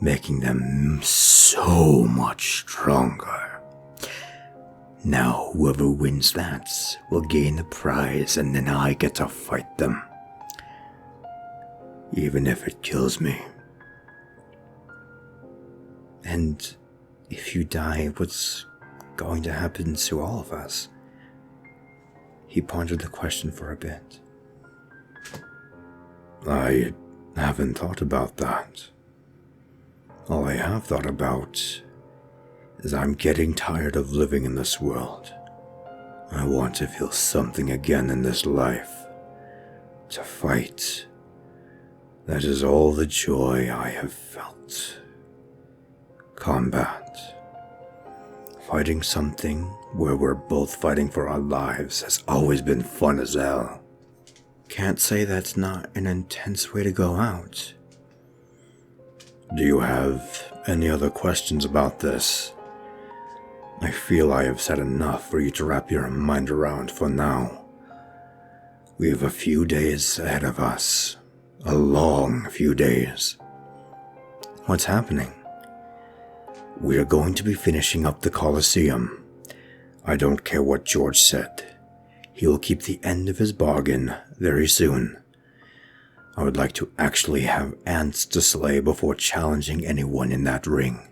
making them so much stronger. Now whoever wins that will gain the prize, and then I get to fight them. Even if it kills me. And if you die, what's going to happen to all of us? He pondered the question for a bit. I haven't thought about that. All I have thought about is I'm getting tired of living in this world. I want to feel something again in this life. To fight. That is all the joy I have felt. Combat. Fighting something where we're both fighting for our lives has always been fun as hell. Can't say that's not an intense way to go out. Do you have any other questions about this? I feel I have said enough for you to wrap your mind around for now. We have a few days ahead of us. A long few days. What's happening? We are going to be finishing up the Colosseum. I don't care what George said. He will keep the end of his bargain very soon. I would like to actually have ants to slay before challenging anyone in that ring.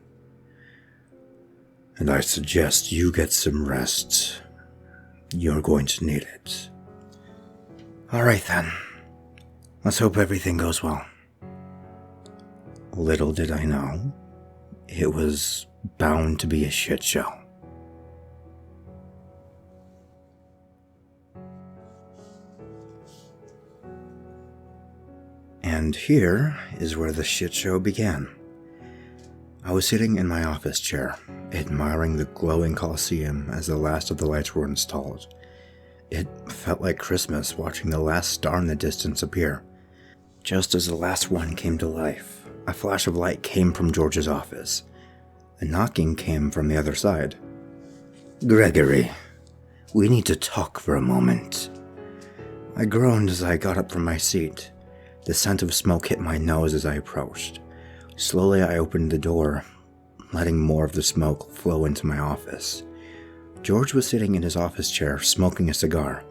And I suggest you get some rest. You're going to need it. All right then. Let's hope everything goes well. Little did I know, it was bound to be a shit show. And here is where the shit show began. I was sitting in my office chair, admiring the glowing Colosseum as the last of the lights were installed. It felt like Christmas watching the last star in the distance appear. Just as the last one came to life, a flash of light came from George's office. A knocking came from the other side. Gregory, we need to talk for a moment. I groaned as I got up from my seat. The scent of smoke hit my nose as I approached. Slowly I opened the door, letting more of the smoke flow into my office. George was sitting in his office chair, smoking a cigar.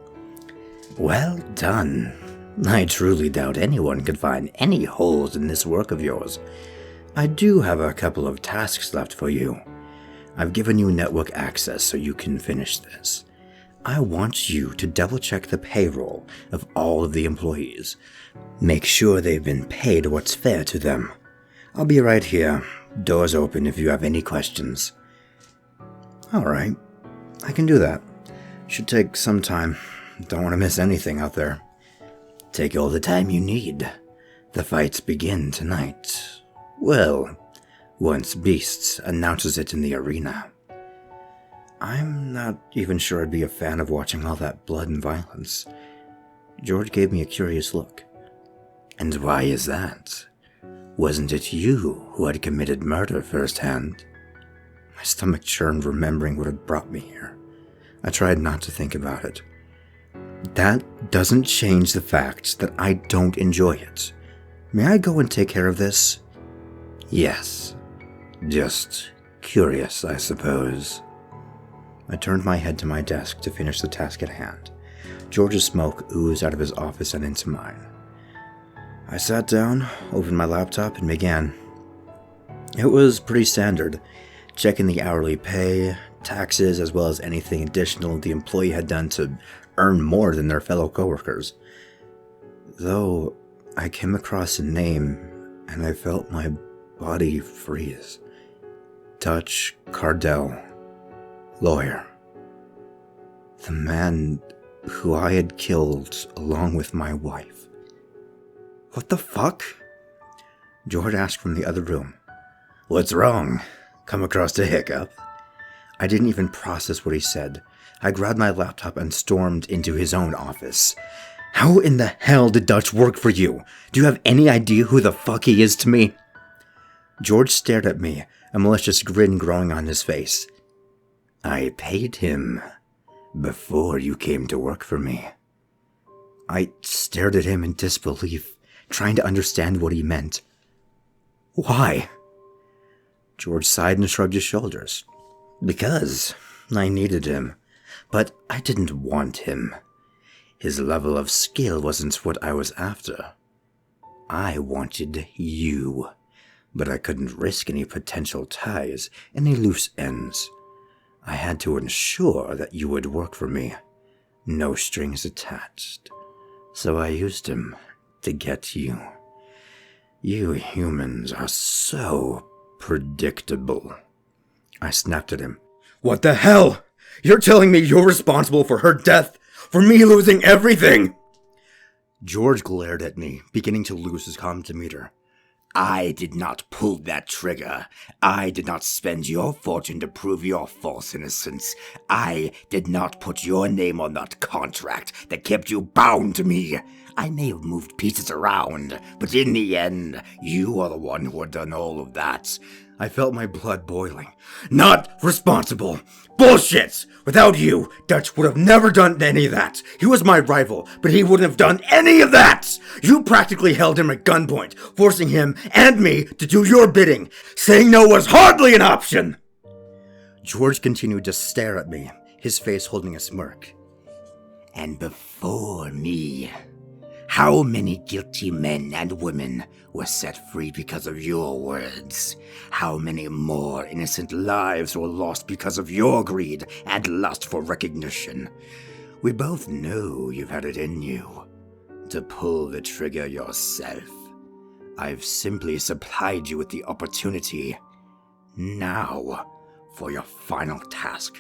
Well done. I truly doubt anyone could find any holes in this work of yours. I do have a couple of tasks left for you. I've given you network access so you can finish this. I want you to double-check the payroll of all of the employees. Make sure they've been paid what's fair to them. I'll be right here. Doors open if you have any questions. All right. I can do that. Should take some time. Don't want to miss anything out there. Take all the time you need. The fights begin tonight. Well, once Beasts announces it in the arena. I'm not even sure I'd be a fan of watching all that blood and violence. George gave me a curious look. And why is that? Wasn't it you who had committed murder firsthand? My stomach churned remembering what had brought me here. I tried not to think about it. That doesn't change the fact that I don't enjoy it. May I go and take care of this? Yes. Just curious, I suppose. I turned my head to my desk to finish the task at hand. George's smoke oozed out of his office and into mine. I sat down, opened my laptop, and began. It was pretty standard, checking the hourly pay, taxes, as well as anything additional the employee had done to earn more than their fellow coworkers. Though I came across a name, and I felt my body freeze. Dutch Cardell, lawyer. The man who I had killed along with my wife. What the fuck? George asked from the other room. What's wrong? Come across a hiccup? I didn't even process what he said. I grabbed my laptop and stormed into his own office. How in the hell did Dutch work for you? Do you have any idea who the fuck he is to me? George stared at me, a malicious grin growing on his face. I paid him before you came to work for me. I stared at him in disbelief, trying to understand what he meant. Why? George sighed and shrugged his shoulders. Because I needed him, but I didn't want him. His level of skill wasn't what I was after. I wanted you, but I couldn't risk any potential ties, any loose ends. I had to ensure that you would work for me. No strings attached. So I used him to get you. You humans are so predictable. I snapped at him. What the hell? You're telling me you're responsible for her death? For me losing everything? George glared at me, beginning to lose his calm demeanor. I did not pull that trigger. I did not spend your fortune to prove your false innocence. I did not put your name on that contract that kept you bound to me. I may have moved pieces around, but in the end, you are the one who had done all of that. I felt my blood boiling. Not responsible. Bullshit! Without you, Dutch would have never done any of that. He was my rival, but he wouldn't have done any of that! You practically held him at gunpoint, forcing him and me to do your bidding. Saying no was hardly an option! George continued to stare at me, his face holding a smirk. And before me, how many guilty men and women were set free because of your words? How many more innocent lives were lost because of your greed and lust for recognition? We both know you've had it in you to pull the trigger yourself. I've simply supplied you with the opportunity. Now, for your final task.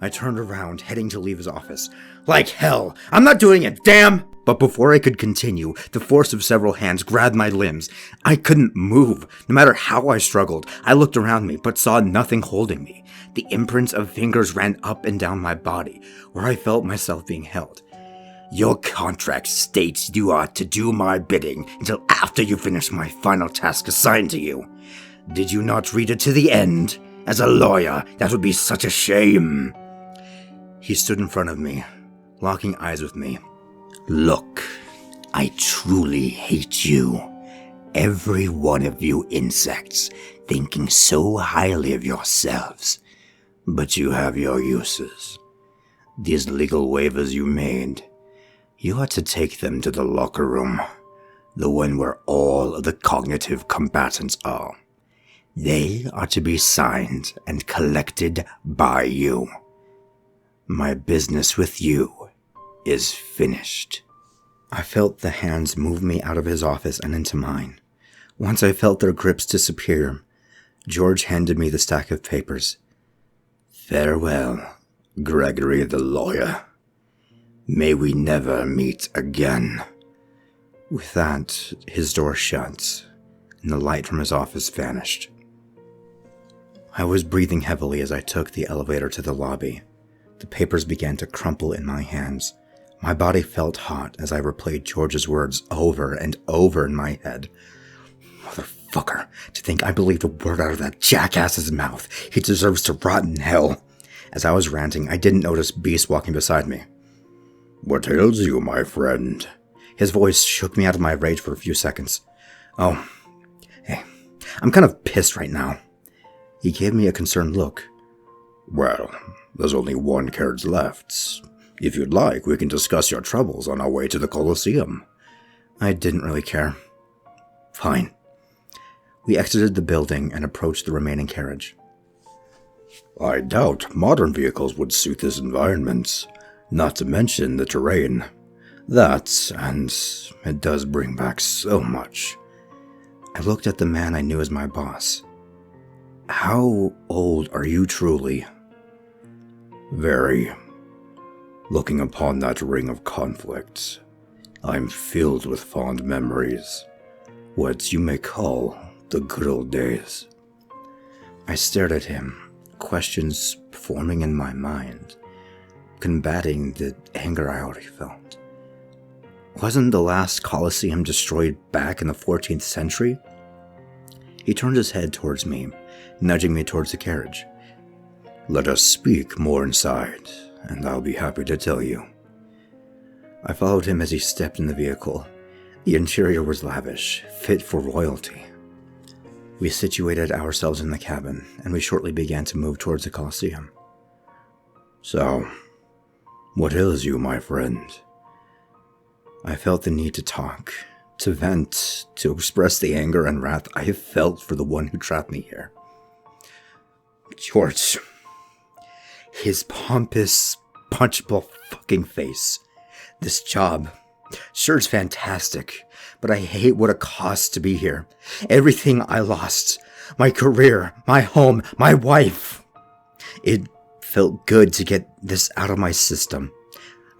I turned around, heading to leave his office. Like hell! I'm not doing it, damn! But before I could continue, the force of several hands grabbed my limbs. I couldn't move. No matter how I struggled, I looked around me, but saw nothing holding me. The imprints of fingers ran up and down my body, where I felt myself being held. Your contract states you are to do my bidding until after you finish my final task assigned to you. Did you not read it to the end? As a lawyer, that would be such a shame. He stood in front of me, locking eyes with me. Look, I truly hate you. Every one of you insects, thinking so highly of yourselves. But you have your uses. These legal waivers you made, you are to take them to the locker room, the one where all of the cognitive combatants are. They are to be signed and collected by you. My business with you is finished. I felt the hands move me out of his office and into mine. Once I felt their grips disappear, George handed me the stack of papers. Farewell, Gregory the lawyer. May we never meet again. With that, his door shut, and the light from his office vanished. I was breathing heavily as I took the elevator to the lobby. The papers began to crumple in my hands. My body felt hot as I replayed George's words over and over in my head. Motherfucker, to think I believed a word out of that jackass's mouth. He deserves to rot in hell. As I was ranting, I didn't notice Beast walking beside me. What ails you, my friend? His voice shook me out of my rage for a few seconds. Oh, hey, I'm kind of pissed right now. He gave me a concerned look. Well, there's only one carriage left. If you'd like, we can discuss your troubles on our way to the Colosseum. I didn't really care. Fine. We exited the building and approached the remaining carriage. I doubt modern vehicles would suit this environment, not to mention the terrain. That, and it does bring back so much. I looked at the man I knew as my boss. How old are you truly? Very. Looking upon that ring of conflict, I'm filled with fond memories. What you may call the good old days. I stared at him, questions forming in my mind, combating the anger I already felt. Wasn't the last Colosseum destroyed back in the 14th century? He turned his head towards me, nudging me towards the carriage. Let us speak more inside, and I'll be happy to tell you. I followed him as he stepped in the vehicle. The interior was lavish, fit for royalty. We situated ourselves in the cabin, and we shortly began to move towards the Colosseum. So, what ails you, my friend? I felt the need to talk, to vent, to express the anger and wrath I have felt for the one who trapped me here. George. His pompous, punchable fucking face. This job. Sure, it's fantastic, but I hate what it costs to be here. Everything I lost. My career, my home, my wife. It felt good to get this out of my system.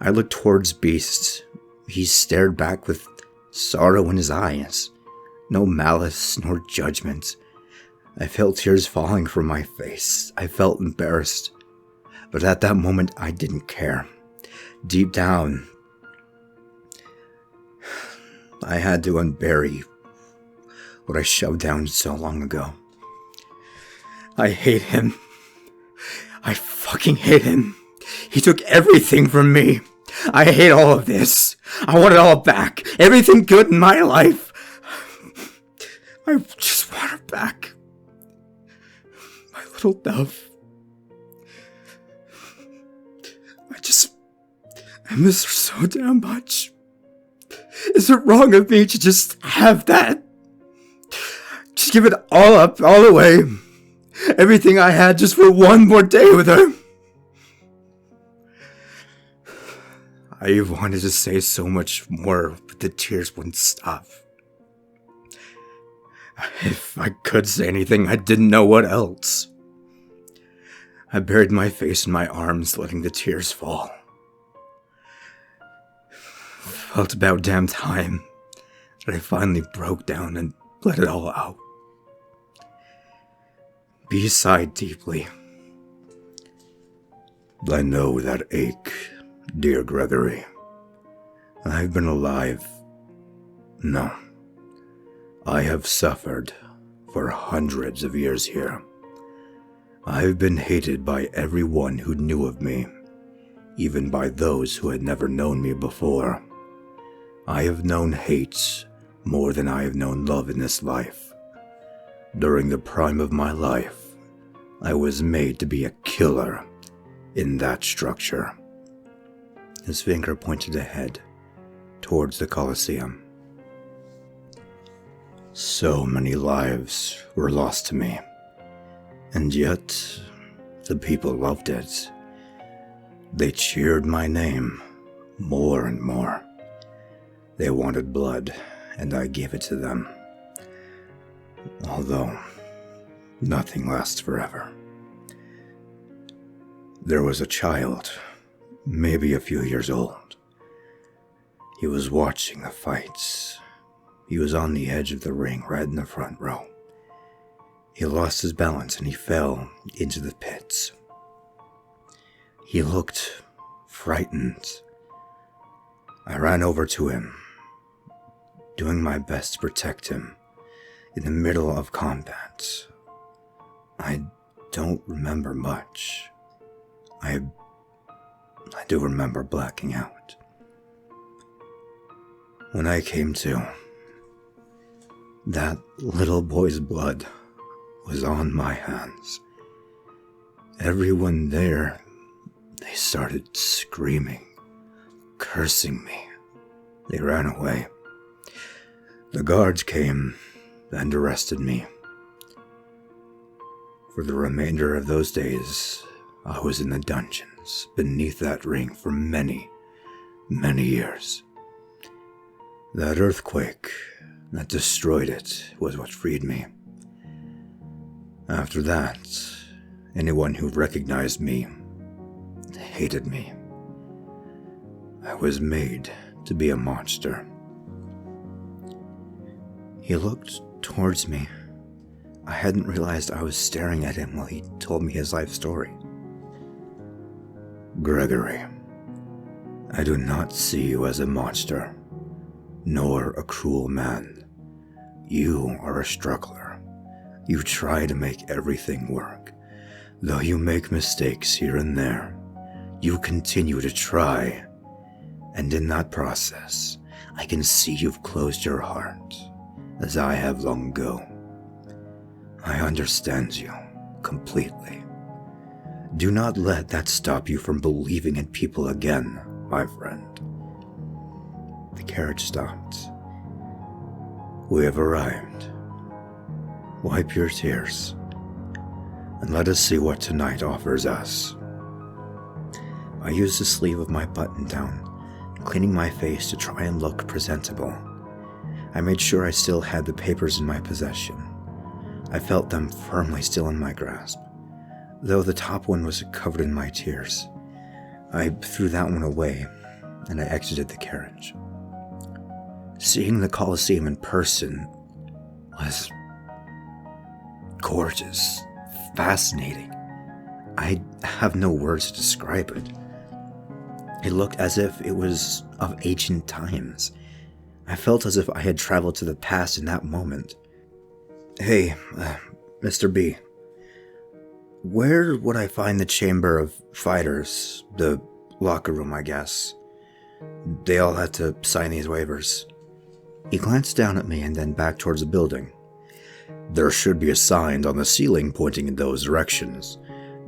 I looked towards Beast. He stared back with sorrow in his eyes. No malice nor judgment. I felt tears falling from my face. I felt embarrassed. But at that moment, I didn't care. Deep down, I had to unbury what I shoved down so long ago. I hate him. I fucking hate him. He took everything from me. I hate all of this. I want it all back. Everything good in my life. I just want her back. My little dove. I miss her so damn much. Is it wrong of me to just have that? Just give it all up, all away. Everything I had just for one more day with her. I wanted to say so much more, but the tears wouldn't stop. If I could say anything, I didn't know what else. I buried my face in my arms, letting the tears fall. Felt about damn time that I finally broke down and let it all out. B sighed deeply. I know that ache, dear Gregory. I've been alive. No. I have suffered for hundreds of years here. I've been hated by everyone who knew of me, even by those who had never known me before. I have known hate more than I have known love in this life. During the prime of my life, I was made to be a killer in that structure. His finger pointed ahead, towards the Colosseum. So many lives were lost to me, and yet the people loved it. They cheered my name more and more. They wanted blood, and I gave it to them. Although, nothing lasts forever. There was a child, maybe a few years old. He was watching the fights. He was on the edge of the ring, right in the front row. He lost his balance and he fell into the pits. He looked frightened. I ran over to him, doing my best to protect him in the middle of combat. I don't remember much. I do remember blacking out. When I came to, that little boy's blood was on my hands. Everyone there, they started screaming, cursing me. They ran away. The guards came and arrested me. For the remainder of those days, I was in the dungeons beneath that ring for many, many years. That earthquake that destroyed it was what freed me. After that, anyone who recognized me hated me. I was made to be a monster. He looked towards me. I hadn't realized I was staring at him while he told me his life story. Gregory, I do not see you as a monster, nor a cruel man. You are a struggler. You try to make everything work. Though you make mistakes here and there, you continue to try. And in that process, I can see you've closed your heart, as I have long ago. I understand you completely. Do not let that stop you from believing in people again, my friend. The carriage stopped. We have arrived. Wipe your tears, and let us see what tonight offers us. I used the sleeve of my button-down, cleaning my face to try and look presentable. I made sure I still had the papers in my possession. I felt them firmly still in my grasp, though the top one was covered in my tears. I threw that one away, and I exited the carriage. Seeing the Colosseum in person was gorgeous, fascinating. I have no words to describe it. It looked as if it was of ancient times. I felt as if I had traveled to the past in that moment. Hey, Mr. B, where would I find the Chamber of Fighters? The locker room, I guess. They all had to sign these waivers. He glanced down at me and then back towards the building. There should be a sign on the ceiling pointing in those directions.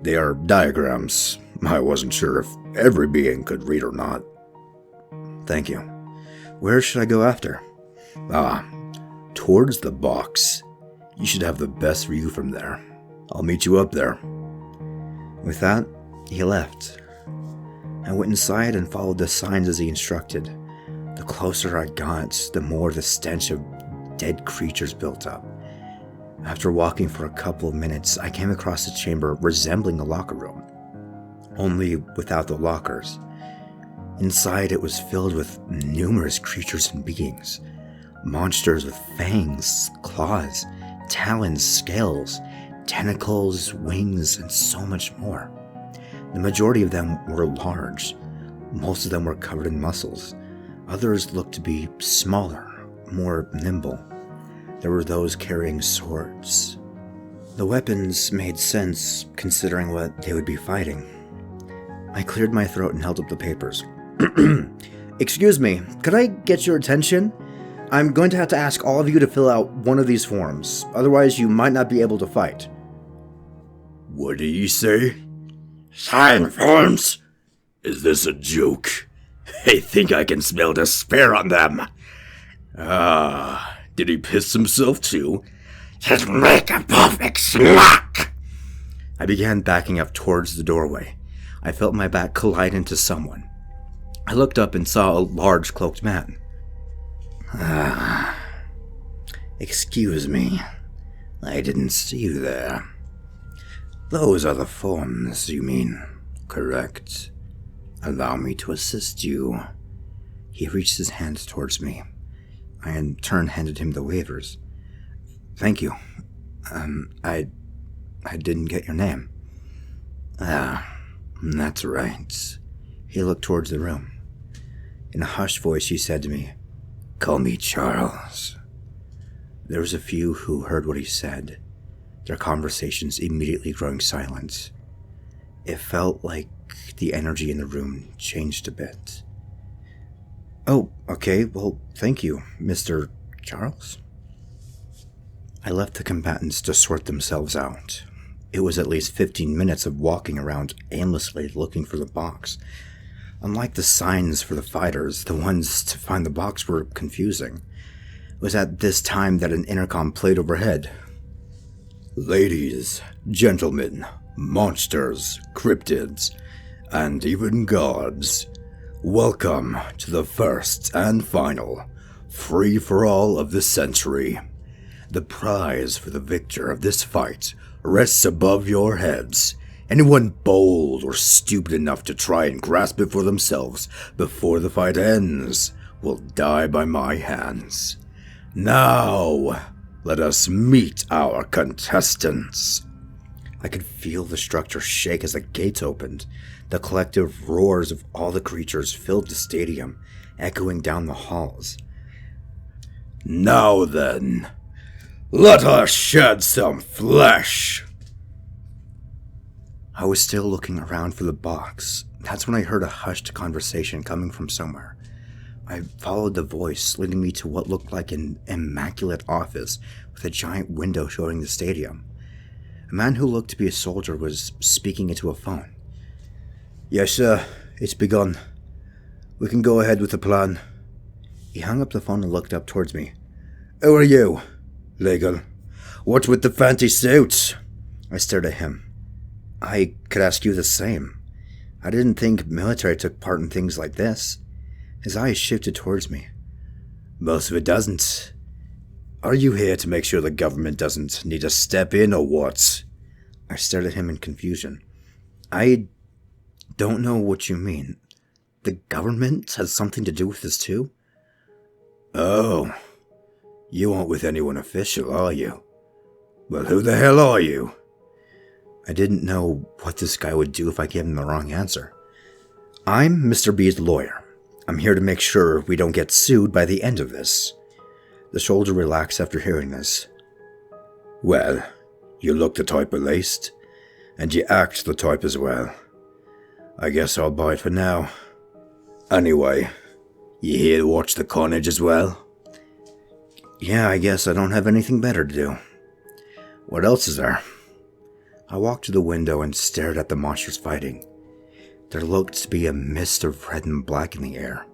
They are diagrams. I wasn't sure if every being could read or not. Thank you. Where should I go after? Towards the box. You should have the best view from there. I'll meet you up there. With that, he left. I went inside and followed the signs as he instructed. The closer I got, the more the stench of dead creatures built up. After walking for a couple of minutes, I came across a chamber resembling a locker room, only without the lockers. Inside, it was filled with numerous creatures and beings. Monsters with fangs, claws, talons, scales, tentacles, wings, and so much more. The majority of them were large. Most of them were covered in muscles. Others looked to be smaller, more nimble. There were those carrying swords. The weapons made sense considering what they would be fighting. I cleared my throat and held up the papers. Excuse me, could I get your attention? I'm going to have to ask all of you to fill out one of these forms, otherwise you might not be able to fight. What do you say? Sign forms? Is this a joke? I think I can smell despair on them. Did he piss himself too? Just make a perfect smack! I began backing up towards the doorway. I felt my back collide into someone. I looked up and saw a large cloaked man. Excuse me. I didn't see you there. Those are the forms, you mean, correct? Allow me to assist you. He reached his hand towards me. I in turn handed him the waivers. Thank you. I didn't get your name. That's right. He looked towards the room. In a hushed voice, he said to me, "Call me Charles." There was a few who heard what he said, their conversations immediately growing silent. It felt like the energy in the room changed a bit. Oh, okay, well, thank you, Mr. Charles. I left the combatants to sort themselves out. It was at least 15 minutes of walking around aimlessly looking for the box. Unlike the signs for the fighters, the ones to find the box were confusing. It was at this time that an intercom played overhead. Ladies, gentlemen, monsters, cryptids, and even gods, welcome to the first and final free-for-all of the century. The prize for the victor of this fight rests above your heads. Anyone bold or stupid enough to try and grasp it for themselves before the fight ends will die by my hands. Now, let us meet our contestants. I could feel the structure shake as the gates opened. The collective roars of all the creatures filled the stadium, echoing down the halls. Now then, let us shed some flesh. I was still looking around for the box. That's when I heard a hushed conversation coming from somewhere. I followed the voice, leading me to what looked like an immaculate office with a giant window showing the stadium. A man who looked to be a soldier was speaking into a phone. Yes, sir. It's begun. We can go ahead with the plan. He hung up the phone and looked up towards me. Who are you? Legal. What's with the fancy suits? I stared at him. I could ask you the same. I didn't think military took part in things like this. His eyes shifted towards me. Most of it doesn't. Are you here to make sure the government doesn't need to step in or what? I stared at him in confusion. I don't know what you mean. The government has something to do with this too? Oh, you aren't with anyone official, are you? Well, who the hell are you? I didn't know what this guy would do if I gave him the wrong answer. I'm Mr. B's lawyer. I'm here to make sure we don't get sued by the end of this. The soldier relaxed after hearing this. Well, you look the type at least, and you act the type as well. I guess I'll buy it for now. Anyway, you here to watch the carnage as well? Yeah, I guess I don't have anything better to do. What else is there? I walked to the window and stared at the monsters fighting. There looked to be a mist of red and black in the air.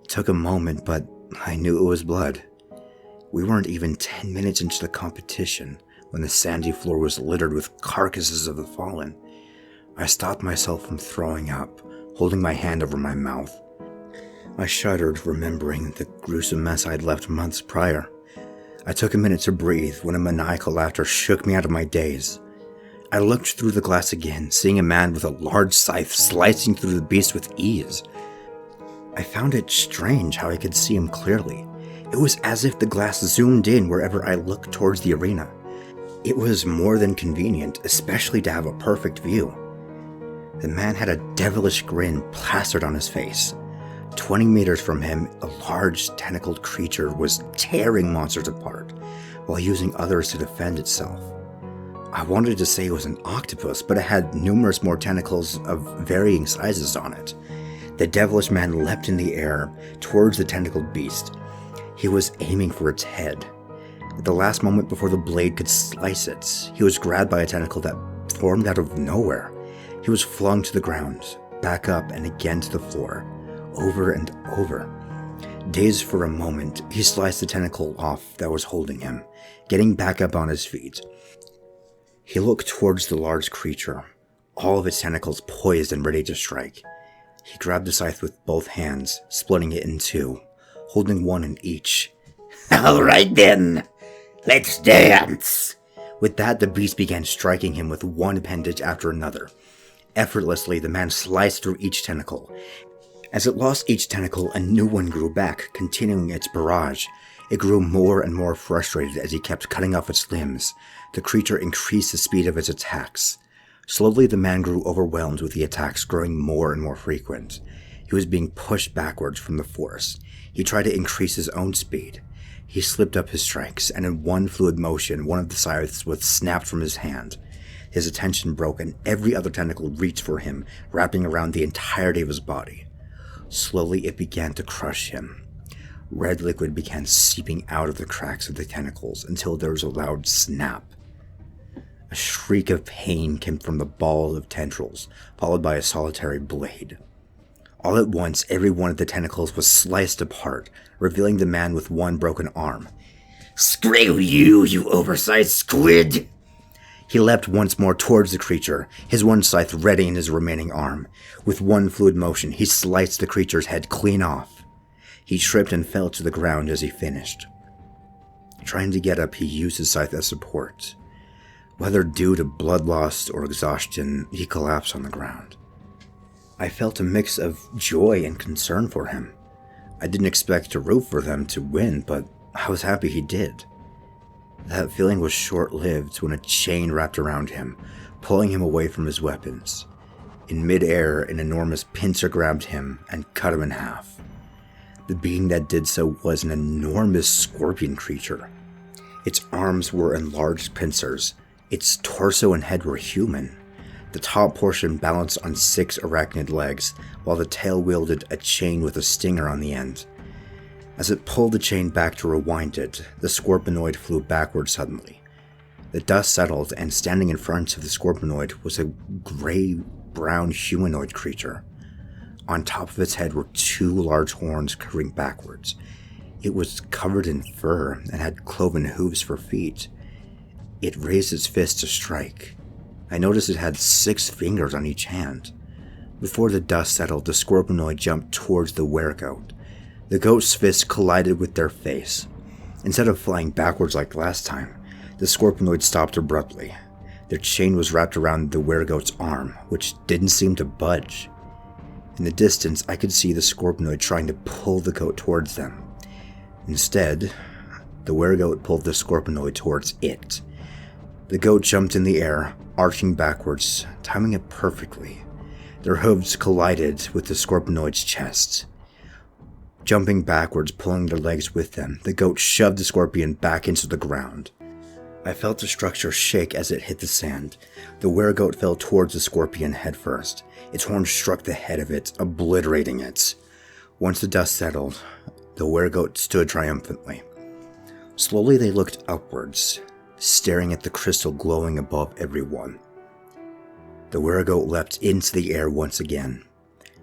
It took a moment, but I knew it was blood. We weren't even 10 minutes into the competition when the sandy floor was littered with carcasses of the fallen. I stopped myself from throwing up, holding my hand over my mouth. I shuddered, remembering the gruesome mess I'd left months prior. I took a minute to breathe when a maniacal laughter shook me out of my daze. I looked through the glass again, seeing a man with a large scythe slicing through the beast with ease. I found it strange how I could see him clearly. It was as if the glass zoomed in wherever I looked towards the arena. It was more than convenient, especially to have a perfect view. The man had a devilish grin plastered on his face. 20 meters from him, a large tentacled creature was tearing monsters apart, while using others to defend itself. I wanted to say it was an octopus, but it had numerous more tentacles of varying sizes on it. The devilish man leapt in the air towards the tentacled beast. He was aiming for its head. At the last moment before the blade could slice it, he was grabbed by a tentacle that formed out of nowhere. He was flung to the ground, back up and again to the floor, over and over. Dazed for a moment, he sliced the tentacle off that was holding him, getting back up on his feet. He looked towards the large creature, all of its tentacles poised and ready to strike. He grabbed the scythe with both hands, splitting it in two, holding one in each. All right then, let's dance. With that, the beast began striking him with one appendage after another. Effortlessly, the man sliced through each tentacle. As it lost each tentacle, a new one grew back, continuing its barrage. It grew more and more frustrated as he kept cutting off its limbs. The creature increased the speed of its attacks. Slowly, the man grew overwhelmed with the attacks growing more and more frequent. He was being pushed backwards from the force. He tried to increase his own speed. He slipped up his strikes, and in one fluid motion, one of the scythes was snapped from his hand. His attention broke, and every other tentacle reached for him, wrapping around the entirety of his body. Slowly, it began to crush him. Red liquid began seeping out of the cracks of the tentacles until there was a loud snap. A shriek of pain came from the ball of tendrils, followed by a solitary blade. All at once, every one of the tentacles was sliced apart, revealing the man with one broken arm. Screw you, you oversized squid! He leapt once more towards the creature, his one scythe readying his remaining arm. With one fluid motion, he sliced the creature's head clean off. He tripped and fell to the ground as he finished. Trying to get up, he used his scythe as support. Whether due to blood loss or exhaustion, he collapsed on the ground. I felt a mix of joy and concern for him. I didn't expect to root for them to win, but I was happy he did. That feeling was short-lived when a chain wrapped around him, pulling him away from his weapons. In mid-air, an enormous pincer grabbed him and cut him in half. The being that did so was an enormous scorpion creature. Its arms were enlarged pincers. Its torso and head were human. The top portion balanced on 6 arachnid legs, while the tail wielded a chain with a stinger on the end. As it pulled the chain back to rewind it, the scorpionoid flew backward suddenly. The dust settled, and standing in front of the scorpionoid was a gray-brown humanoid creature. On top of its head were 2 large horns curving backwards. It was covered in fur and had cloven hooves for feet. It raised its fist to strike. I noticed it had 6 fingers on each hand. Before the dust settled, the scorpionoid jumped towards the weregoat. The goat's fists collided with their face. Instead of flying backwards like last time, the scorpionoid stopped abruptly. Their chain was wrapped around the weregoat's arm, which didn't seem to budge. In the distance, I could see the scorpionoid trying to pull the goat towards them. Instead, the weregoat pulled the scorpionoid towards it. The goat jumped in the air, arching backwards, timing it perfectly. Their hooves collided with the scorpionoid's chest. Jumping backwards, pulling their legs with them, the goat shoved the scorpion back into the ground. I felt the structure shake as it hit the sand. The weregoat fell towards the scorpion headfirst. Its horns struck the head of it, obliterating it. Once the dust settled, the weregoat stood triumphantly. Slowly they looked upwards, staring at the crystal glowing above everyone. The weregoat leapt into the air once again.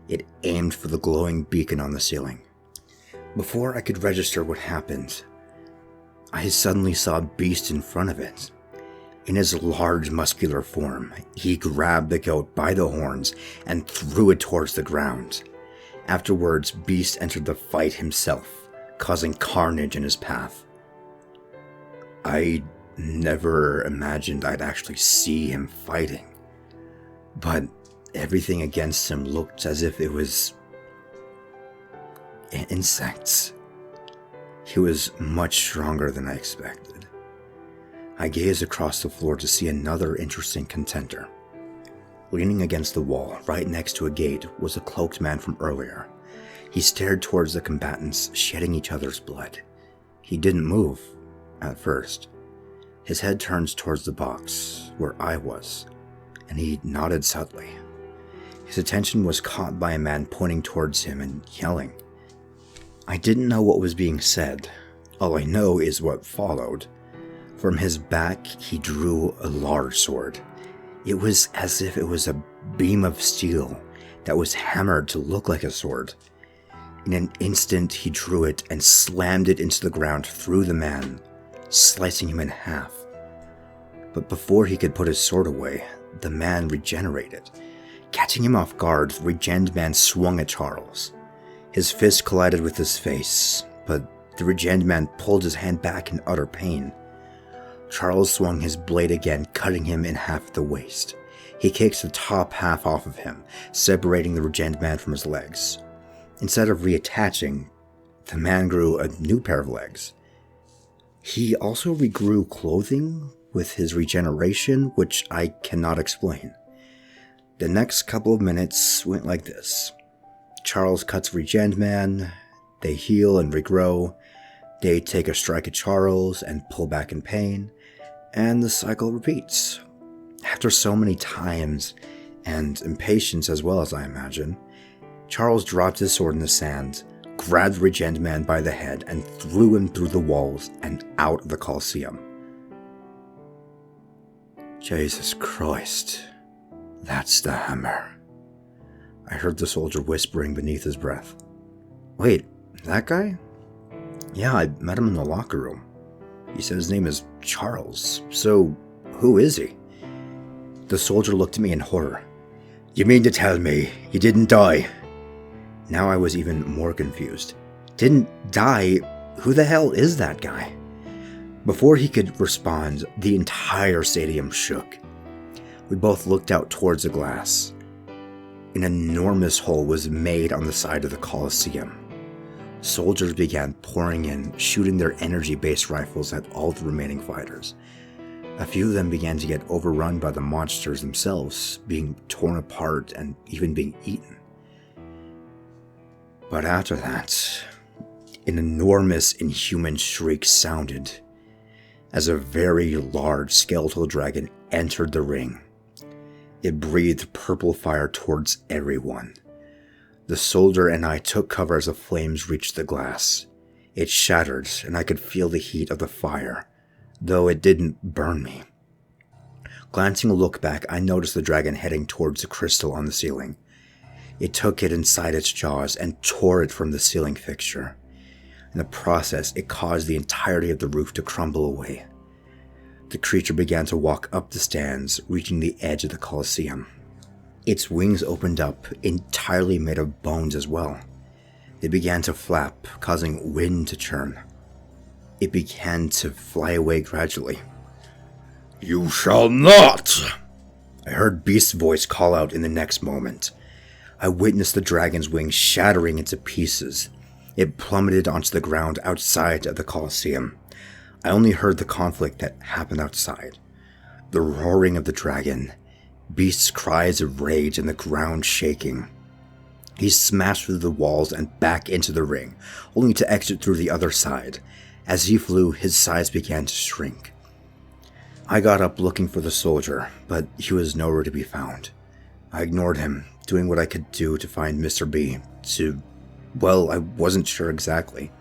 It aimed for the glowing beacon on the ceiling. Before I could register what happened, I suddenly saw a beast in front of it. In his large muscular form, he grabbed the goat by the horns and threw it towards the ground. Afterwards, Beast entered the fight himself, causing carnage in his path. I never imagined I'd actually see him fighting, but everything against him looked as if it was insects. He was much stronger than I expected. I gazed across the floor to see another interesting contender. Leaning against the wall, right next to a gate, was a cloaked man from earlier. He stared towards the combatants, shedding each other's blood. He didn't move, at first. His head turned towards the box, where I was, and he nodded subtly. His attention was caught by a man pointing towards him and yelling. I didn't know what was being said. All I know is what followed. From his back, he drew a large sword. It was as if it was a beam of steel that was hammered to look like a sword. In an instant, he drew it and slammed it into the ground through the man, slicing him in half. But before he could put his sword away, the man regenerated. Catching him off guard, the regened man swung at Charles. His fist collided with his face, but the regened man pulled his hand back in utter pain. Charles swung his blade again, cutting him in half at the waist. He kicked the top half off of him, separating the regened man from his legs. Instead of reattaching, the man grew a new pair of legs. He also regrew clothing with his regeneration, which I cannot explain. The next couple of minutes went like this. Charles cuts regened man, they heal and regrow, they take a strike at Charles and pull back in pain, and the cycle repeats. After so many times, and impatience as well as I imagine, Charles dropped his sword in the sand, grabbed the regened man by the head, and threw him through the walls and out of the Colosseum. Jesus Christ. That's the hammer. I heard the soldier whispering beneath his breath. Wait, that guy? Yeah, I met him in the locker room. He said his name is Charles. So, who is he? The soldier looked at me in horror. You mean to tell me he didn't die? Now I was even more confused. Didn't die? Who the hell is that guy? Before he could respond, the entire stadium shook. We both looked out towards the glass. An enormous hole was made on the side of the Colosseum. Soldiers began pouring in, shooting their energy-based rifles at all the remaining fighters. A few of them began to get overrun by the monsters themselves, being torn apart and even being eaten. But after that, an enormous inhuman shriek sounded as a very large skeletal dragon entered the ring. It breathed purple fire towards everyone. The soldier and I took cover as the flames reached the glass. It shattered, and I could feel the heat of the fire, though it didn't burn me. Glancing a look back, I noticed the dragon heading towards the crystal on the ceiling. It took it inside its jaws and tore it from the ceiling fixture. In the process, it caused the entirety of the roof to crumble away. The creature began to walk up the stands, reaching the edge of the Colosseum. Its wings opened up, entirely made of bones as well. They began to flap, causing wind to churn. It began to fly away gradually. You shall not! I heard Beast's voice call out in the next moment. I witnessed the dragon's wings shattering into pieces. It plummeted onto the ground outside of the Colosseum. I only heard the conflict that happened outside. The roaring of the dragon, Beast's cries of rage, and the ground shaking. He smashed through the walls and back into the ring, only to exit through the other side. As he flew, his size began to shrink. I got up looking for the soldier, but he was nowhere to be found. I ignored him, doing what I could do to find Mr. B. Well, I wasn't sure exactly.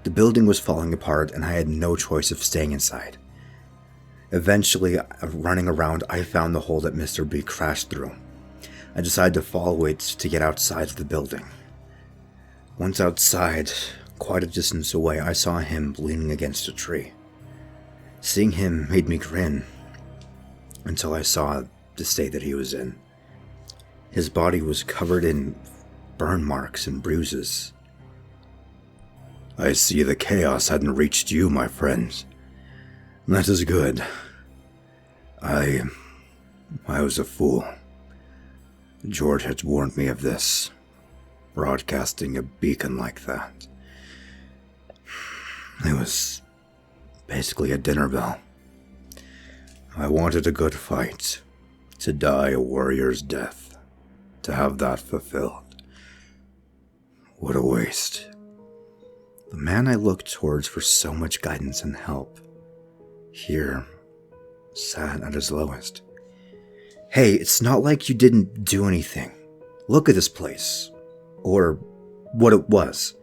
The building was falling apart, and I had no choice of staying inside. Eventually, running around, I found the hole that Mr. B crashed through. I decided to follow it to get outside of the building. Once outside, quite a distance away, I saw him leaning against a tree. Seeing him made me grin, until I saw the state that he was in. His body was covered in burn marks and bruises. I see the chaos hadn't reached you, my friends. That is good. I was a fool. George had warned me of this, broadcasting a beacon like that. It was basically a dinner bell. I wanted a good fight, to die a warrior's death, to have that fulfilled. What a waste. The man I looked towards for so much guidance and help, here, sat at his lowest. Hey, it's not like you didn't do anything. Look at this place. Or what it was.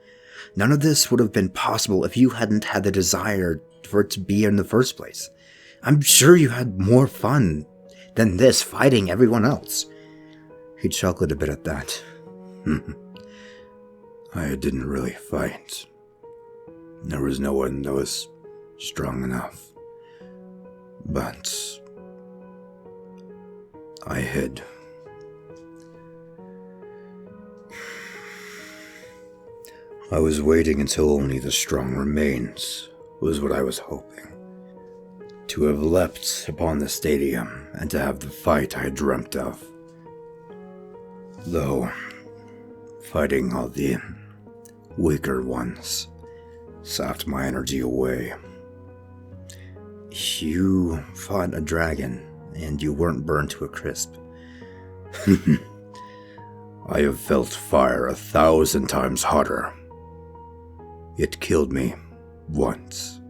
None of this would have been possible if you hadn't had the desire for it to be in the first place. I'm sure you had more fun than this fighting everyone else. He chuckled a bit at that. I didn't really fight. There was no one that was strong enough. But I hid. I was waiting until only the strong remains was what I was hoping. To have leapt upon the stadium and to have the fight I had dreamt of. Though, fighting all the weaker ones sapped my energy away. You fought a dragon, and you weren't burned to a crisp. I have felt fire 1,000 times hotter. It killed me once.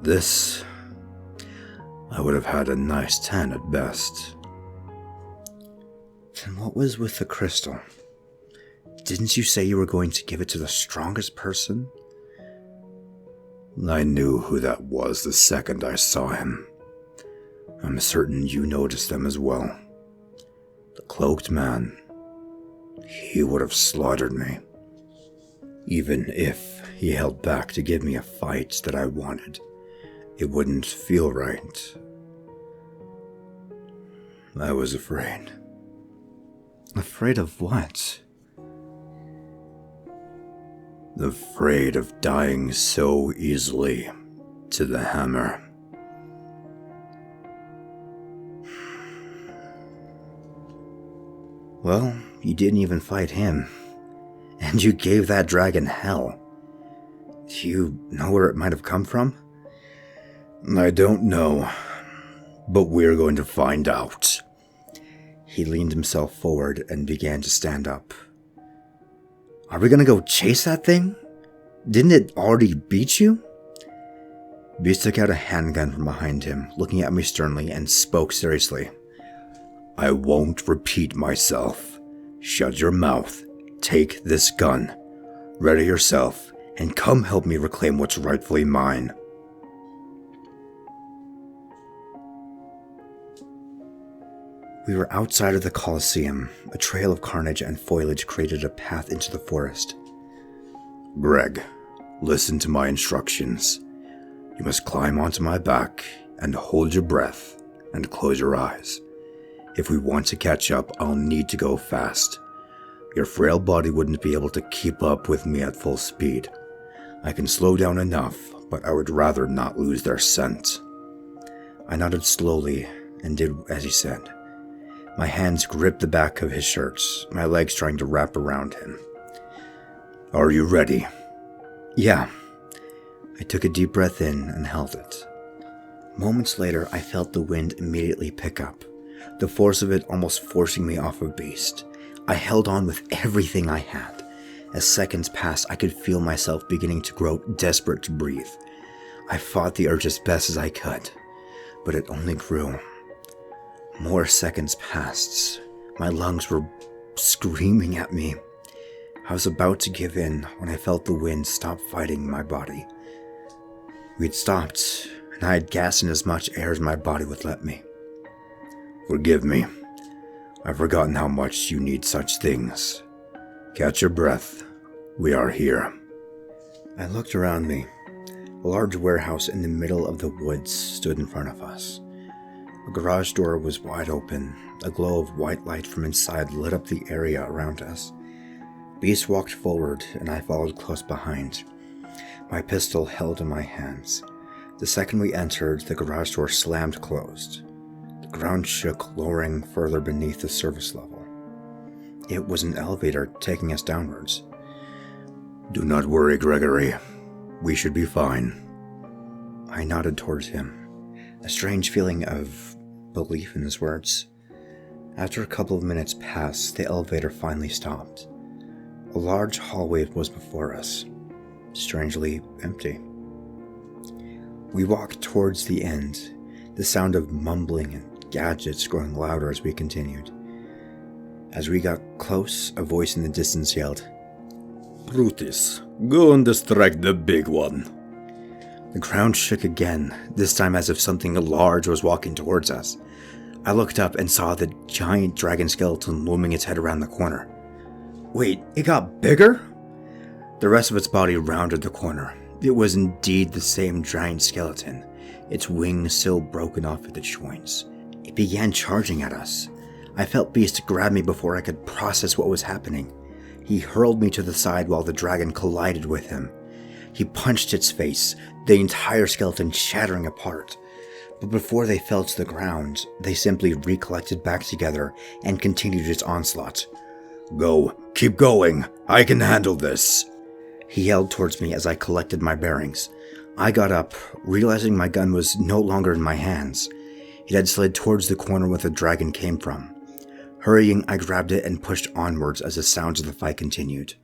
This, I would have had a nice 10 at best. Then what was with the crystal? Didn't you say you were going to give it to the strongest person? I knew who that was the second I saw him. A I'm certain you noticed them as well. The cloaked man, he would have slaughtered me. Even if he held back to give me a fight that I wanted, it wouldn't feel right. I was afraid. Afraid of what? Afraid of dying so easily to the hammer. Well, you didn't even fight him. And you gave that dragon hell. Do you know where it might have come from? I don't know, but we're going to find out. He leaned himself forward and began to stand up. Are we gonna go chase that thing? Didn't it already beat you? Beast took out a handgun from behind him, looking at me sternly, and spoke seriously. I won't repeat myself. Shut your mouth. Take this gun. Ready yourself, and come help me reclaim what's rightfully mine. We were outside of the Colosseum. A trail of carnage and foliage created a path into the forest. Greg, listen to my instructions. You must climb onto my back and hold your breath and close your eyes. If we want to catch up, I'll need to go fast. Your frail body wouldn't be able to keep up with me at full speed. I can slow down enough, but I would rather not lose their scent. I nodded slowly and did as he said. My hands gripped the back of his shirt, my legs trying to wrap around him. Are you ready? Yeah. I took a deep breath in and held it. Moments later, I felt the wind immediately pick up, the force of it almost forcing me off of Beast. I held on with everything I had. As seconds passed, I could feel myself beginning to grow desperate to breathe. I fought the urge as best as I could, but it only grew. More seconds passed. My lungs were screaming at me. I was about to give in when I felt the wind stop fighting my body. We'd stopped, and I had gasped in as much air as my body would let me. Forgive me. I've forgotten how much you need such things. Catch your breath. We are here. I looked around me. A large warehouse in the middle of the woods stood in front of us. A garage door was wide open. A glow of white light from inside lit up the area around us. Beast walked forward, and I followed close behind, my pistol held in my hands. The second we entered, the garage door slammed closed. The ground shook, lowering further beneath the surface level. It was an elevator taking us downwards. Do not worry, Gregory. We should be fine. I nodded towards him, a strange feeling of belief in his words. After a couple of minutes passed, the elevator finally stopped. A large hallway was before us, strangely empty. We walked towards the end, the sound of mumbling and gadgets growing louder as we continued. As we got close, a voice in the distance yelled, Brutus, go and distract the big one. The ground shook again, this time as if something large was walking towards us. I looked up and saw the giant dragon skeleton looming its head around the corner. Wait, it got bigger? The rest of its body rounded the corner. It was indeed the same giant skeleton, its wings still broken off at the joints. It began charging at us. I felt Beast grab me before I could process what was happening. He hurled me to the side while the dragon collided with him. He punched its face, the entire skeleton shattering apart. But before they fell to the ground, they simply recollected back together and continued its onslaught. Go, keep going, I can handle this. He yelled towards me as I collected my bearings. I got up, realizing my gun was no longer in my hands. It had slid towards the corner where the dragon came from. Hurrying, I grabbed it and pushed onwards as the sounds of the fight continued.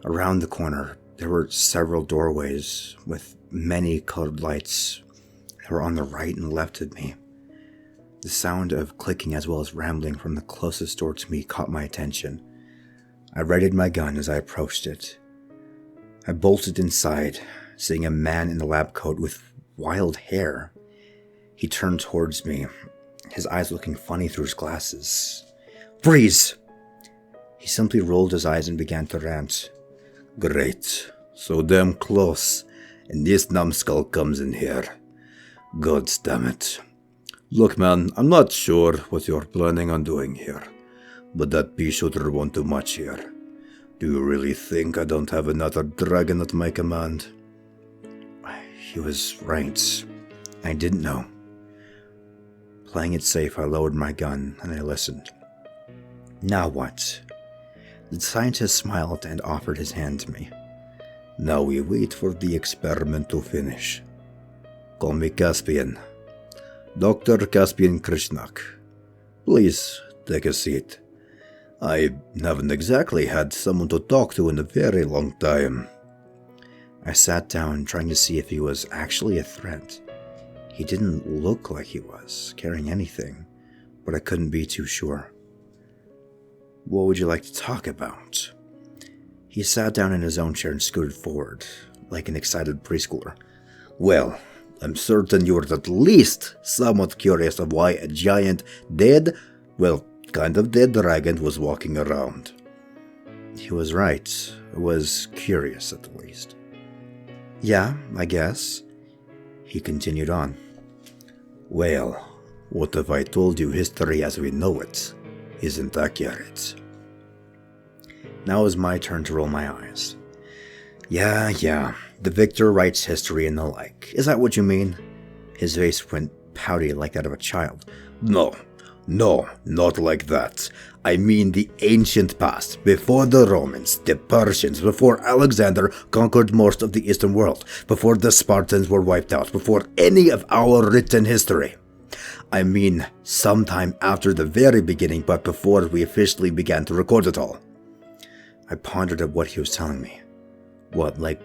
Around the corner, there were several doorways with many colored lights that were on the right and left of me. The sound of clicking as well as rambling from the closest door to me caught my attention. I readied my gun as I approached it. I bolted inside, seeing a man in a lab coat with wild hair. He turned towards me, his eyes looking funny through his glasses. "Freeze!" He simply rolled his eyes and began to rant. Great. So damn close. And this numbskull comes in here. God damn it. Look, man, I'm not sure what you're planning on doing here, but that pea shooter won't do much here. Do you really think I don't have another dragon at my command? He was right. I didn't know. Playing it safe, I lowered my gun and I listened. Now what? The scientist smiled and offered his hand to me. Now we wait for the experiment to finish. Call me Caspian. Dr. Caspian Krishnak. Please take a seat. I haven't exactly had someone to talk to in a very long time. I sat down, trying to see if he was actually a threat. He didn't look like he was carrying anything, but I couldn't be too sure. What would you like to talk about? He sat down in his own chair and scooted forward, like an excited preschooler. Well, I'm certain you're at least somewhat curious of why a giant kind of dead dragon was walking around. He was right. I was curious, at the least. Yeah, I guess. He continued on. Well, what if I told you history as we know it isn't accurate? Now it was my turn to roll my eyes. Yeah, the victor writes history and the like. Is that what you mean? His face went pouty like that of a child. No, not like that. I mean the ancient past, before the Romans, the Persians, before Alexander conquered most of the Eastern world, before the Spartans were wiped out, before any of our written history. I mean sometime after the very beginning, but before we officially began to record it all. I pondered at what he was telling me. What, like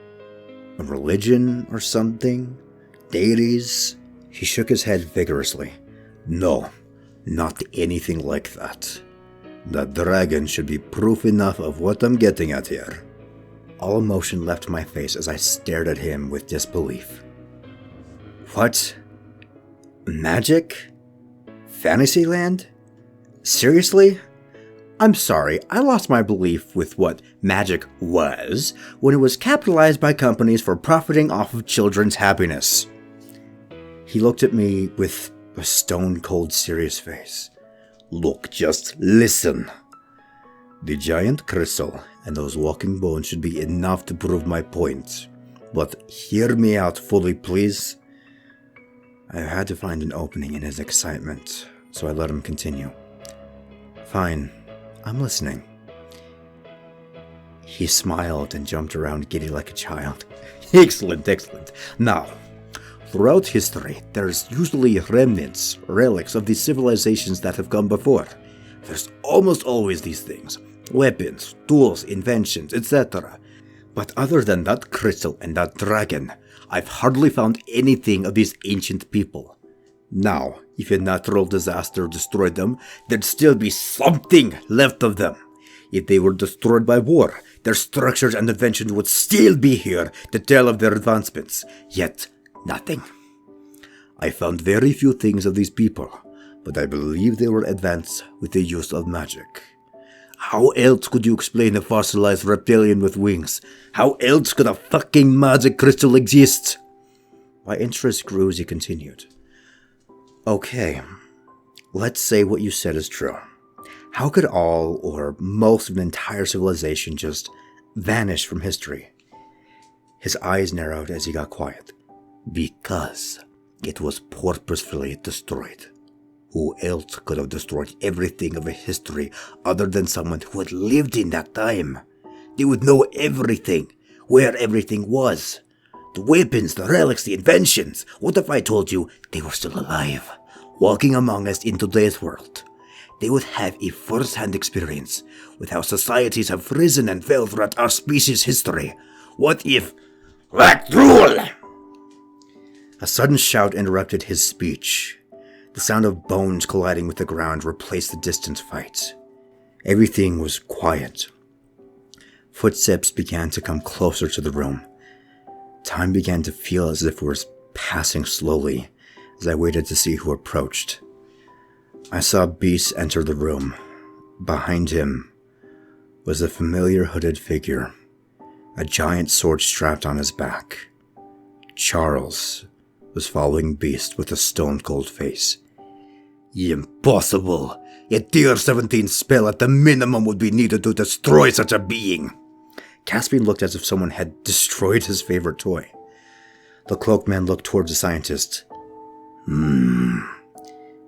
a religion or something? Deities? He shook his head vigorously. No, not anything like that. That dragon should be proof enough of what I'm getting at here. All emotion left my face as I stared at him with disbelief. What? Magic? Fantasyland? Seriously? I'm sorry, I lost my belief with what magic was when it was capitalized by companies for profiting off of children's happiness. He looked at me with a stone-cold serious face. Look, just listen. The giant crystal and those walking bones should be enough to prove my point. But hear me out fully, please. I had to find an opening in his excitement, so I let him continue. Fine, I'm listening. He smiled and jumped around giddy like a child. Excellent. Now, throughout history, there's usually remnants, relics of the civilizations that have come before. There's almost always these things. Weapons, tools, inventions, etc. But other than that crystal and that dragon, I've hardly found anything of these ancient people. Now, if a natural disaster destroyed them, there'd still be something left of them. If they were destroyed by war, their structures and inventions would still be here to tell of their advancements. Yet, nothing. I found very few things of these people, but I believe they were advanced with the use of magic. How else could you explain a fossilized reptilian with wings? How else could a fucking magic crystal exist? My interest grew as he continued. Okay, let's say what you said is true. How could all or most of an entire civilization just vanish from history? His eyes narrowed as he got quiet. Because it was purposefully destroyed. Who else could have destroyed everything of a history other than someone who had lived in that time? They would know everything, where everything was. The weapons, the relics, the inventions. What if I told you they were still alive, walking among us in today's world? They would have a first-hand experience with how societies have risen and fell throughout our species' history. What if... Let rule! A sudden shout interrupted his speech. The sound of bones colliding with the ground replaced the distant fight. Everything was quiet. Footsteps began to come closer to the room. Time began to feel as if it was passing slowly, as I waited to see who approached. I saw Beast enter the room. Behind him was a familiar hooded figure, a giant sword strapped on his back. Charles was following Beast with a stone-cold face. Impossible! A tier 17 spell at the minimum would be needed to destroy such a being. Caspian looked as if someone had destroyed his favorite toy. The cloaked man looked towards the scientist.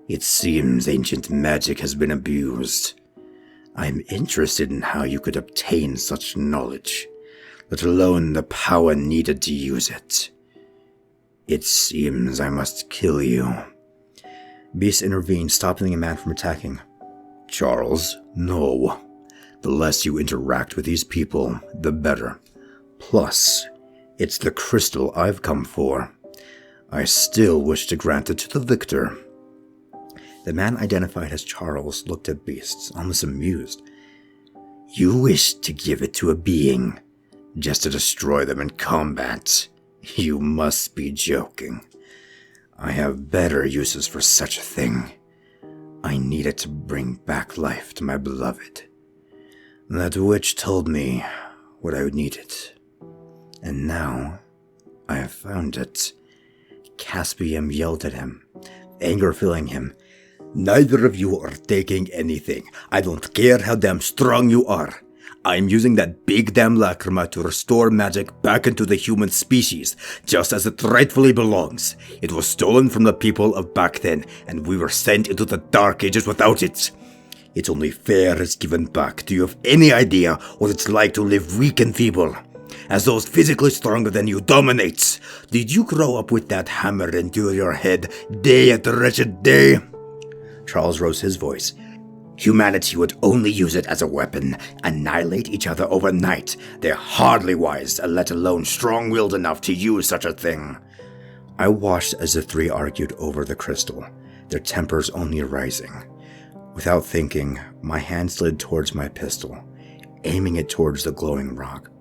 It seems ancient magic has been abused. I'm interested in how you could obtain such knowledge, let alone the power needed to use it. It seems I must kill you. Beast intervened, stopping the man from attacking. Charles, no. The less you interact with these people, the better. Plus, it's the crystal I've come for. I still wish to grant it to the victor. The man identified as Charles looked at Beast, almost amused. You wish to give it to a being, just to destroy them in combat? You must be joking. I have better uses for such a thing. I need it to bring back life to my beloved. That witch told me what I would need it. And now, I have found it. Caspian yelled at him, anger filling him. Neither of you are taking anything. I don't care how damn strong you are. I'm using that big damn lacrima to restore magic back into the human species, just as it rightfully belongs. It was stolen from the people of back then, and we were sent into the Dark Ages without it. It's only fair it's given back. Do you have any idea what it's like to live weak and feeble, as those physically stronger than you dominates? Did you grow up with that hammer into your head day after wretched day? Charles rose his voice. Humanity would only use it as a weapon, annihilate each other overnight. They're hardly wise, let alone strong-willed enough to use such a thing. I watched as the three argued over the crystal, their tempers only rising. Without thinking, my hand slid towards my pistol, aiming it towards the glowing rock.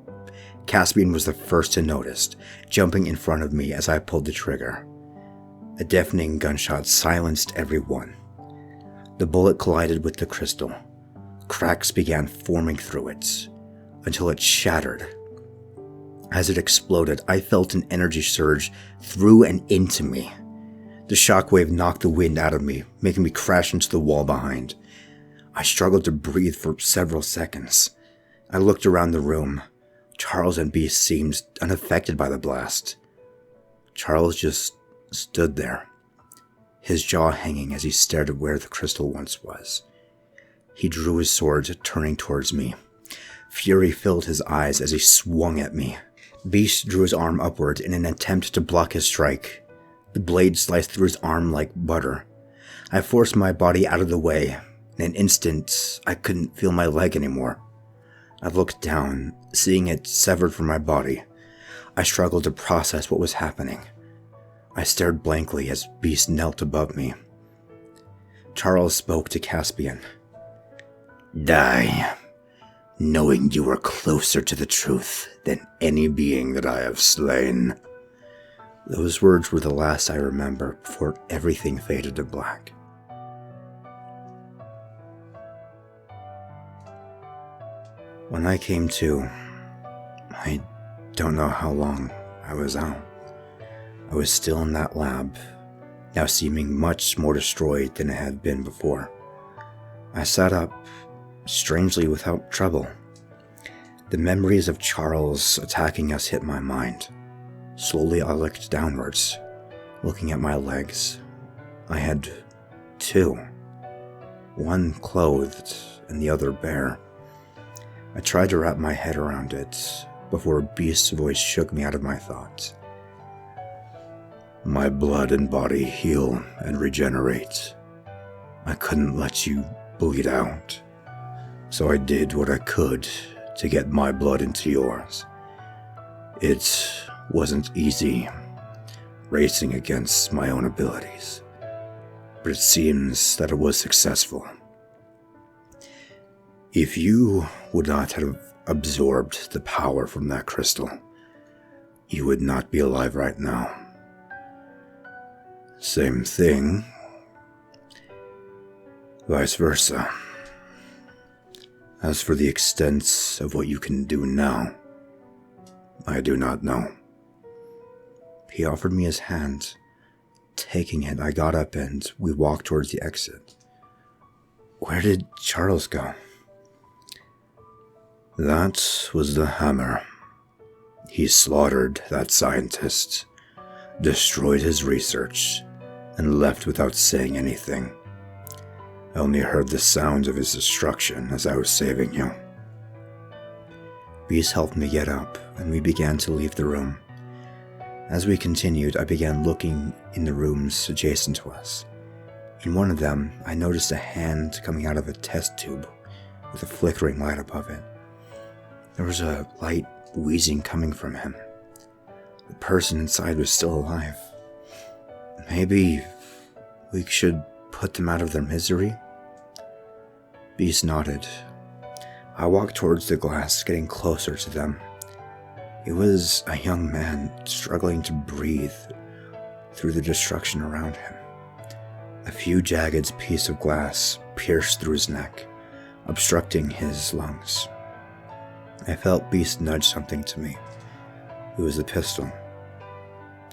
Caspian was the first to notice, jumping in front of me as I pulled the trigger. A deafening gunshot silenced everyone. The bullet collided with the crystal. Cracks began forming through it, until it shattered. As it exploded, I felt an energy surge through and into me. The shockwave knocked the wind out of me, making me crash into the wall behind. I struggled to breathe for several seconds. I looked around the room. Charles and Beast seemed unaffected by the blast. Charles just stood there, his jaw hanging as he stared at where the crystal once was. He drew his sword, turning towards me. Fury filled his eyes as he swung at me. Beast drew his arm upward in an attempt to block his strike. The blade sliced through his arm like butter. I forced my body out of the way. In an instant, I couldn't feel my leg anymore. I looked down, seeing it severed from my body. I struggled to process what was happening. I stared blankly as Beast knelt above me. Charles spoke to Caspian. Die, knowing you are closer to the truth than any being that I have slain. Those words were the last I remember before everything faded to black. When I came to, I don't know how long I was out. I was still in that lab, now seeming much more destroyed than it had been before. I sat up, strangely without trouble. The memories of Charles attacking us hit my mind. Slowly I looked downwards, looking at my legs. I had two, one clothed and the other bare. I tried to wrap my head around it before a beast's voice shook me out of my thoughts. My blood and body heal and regenerate. I couldn't let you bleed out, so I did what I could to get my blood into yours. It wasn't easy, racing against my own abilities, but it seems that it was successful. If you would not have absorbed the power from that crystal, you would not be alive right now. Same thing. Vice versa. As for the extent of what you can do now, I do not know. He offered me his hand. Taking it, I got up and we walked towards the exit. Where did Charles go? That was the hammer. He slaughtered that scientist, destroyed his research, and left without saying anything. I only heard the sounds of his destruction as I was saving you. Beast helped me get up, and we began to leave the room. As we continued, I began looking in the rooms adjacent to us. In one of them, I noticed a hand coming out of a test tube with a flickering light above it. There was a light wheezing coming from him. The person inside was still alive. Maybe we should put them out of their misery? Beast nodded. I walked towards the glass, getting closer to them. It was a young man struggling to breathe through the destruction around him. A few jagged pieces of glass pierced through his neck, obstructing his lungs. I felt Beast nudge something to me. It was a pistol.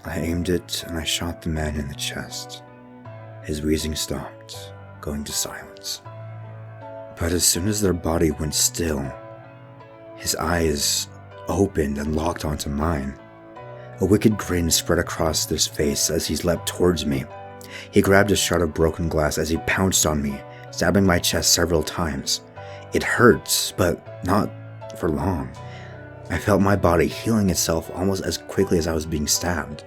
I aimed it and I shot the man in the chest. His wheezing stopped, going to silence. But as soon as their body went still, his eyes opened and locked onto mine. A wicked grin spread across his face as he leapt towards me. He grabbed a shard of broken glass as he pounced on me, stabbing my chest several times. It hurt, but not for long. I felt my body healing itself almost as quickly as I was being stabbed.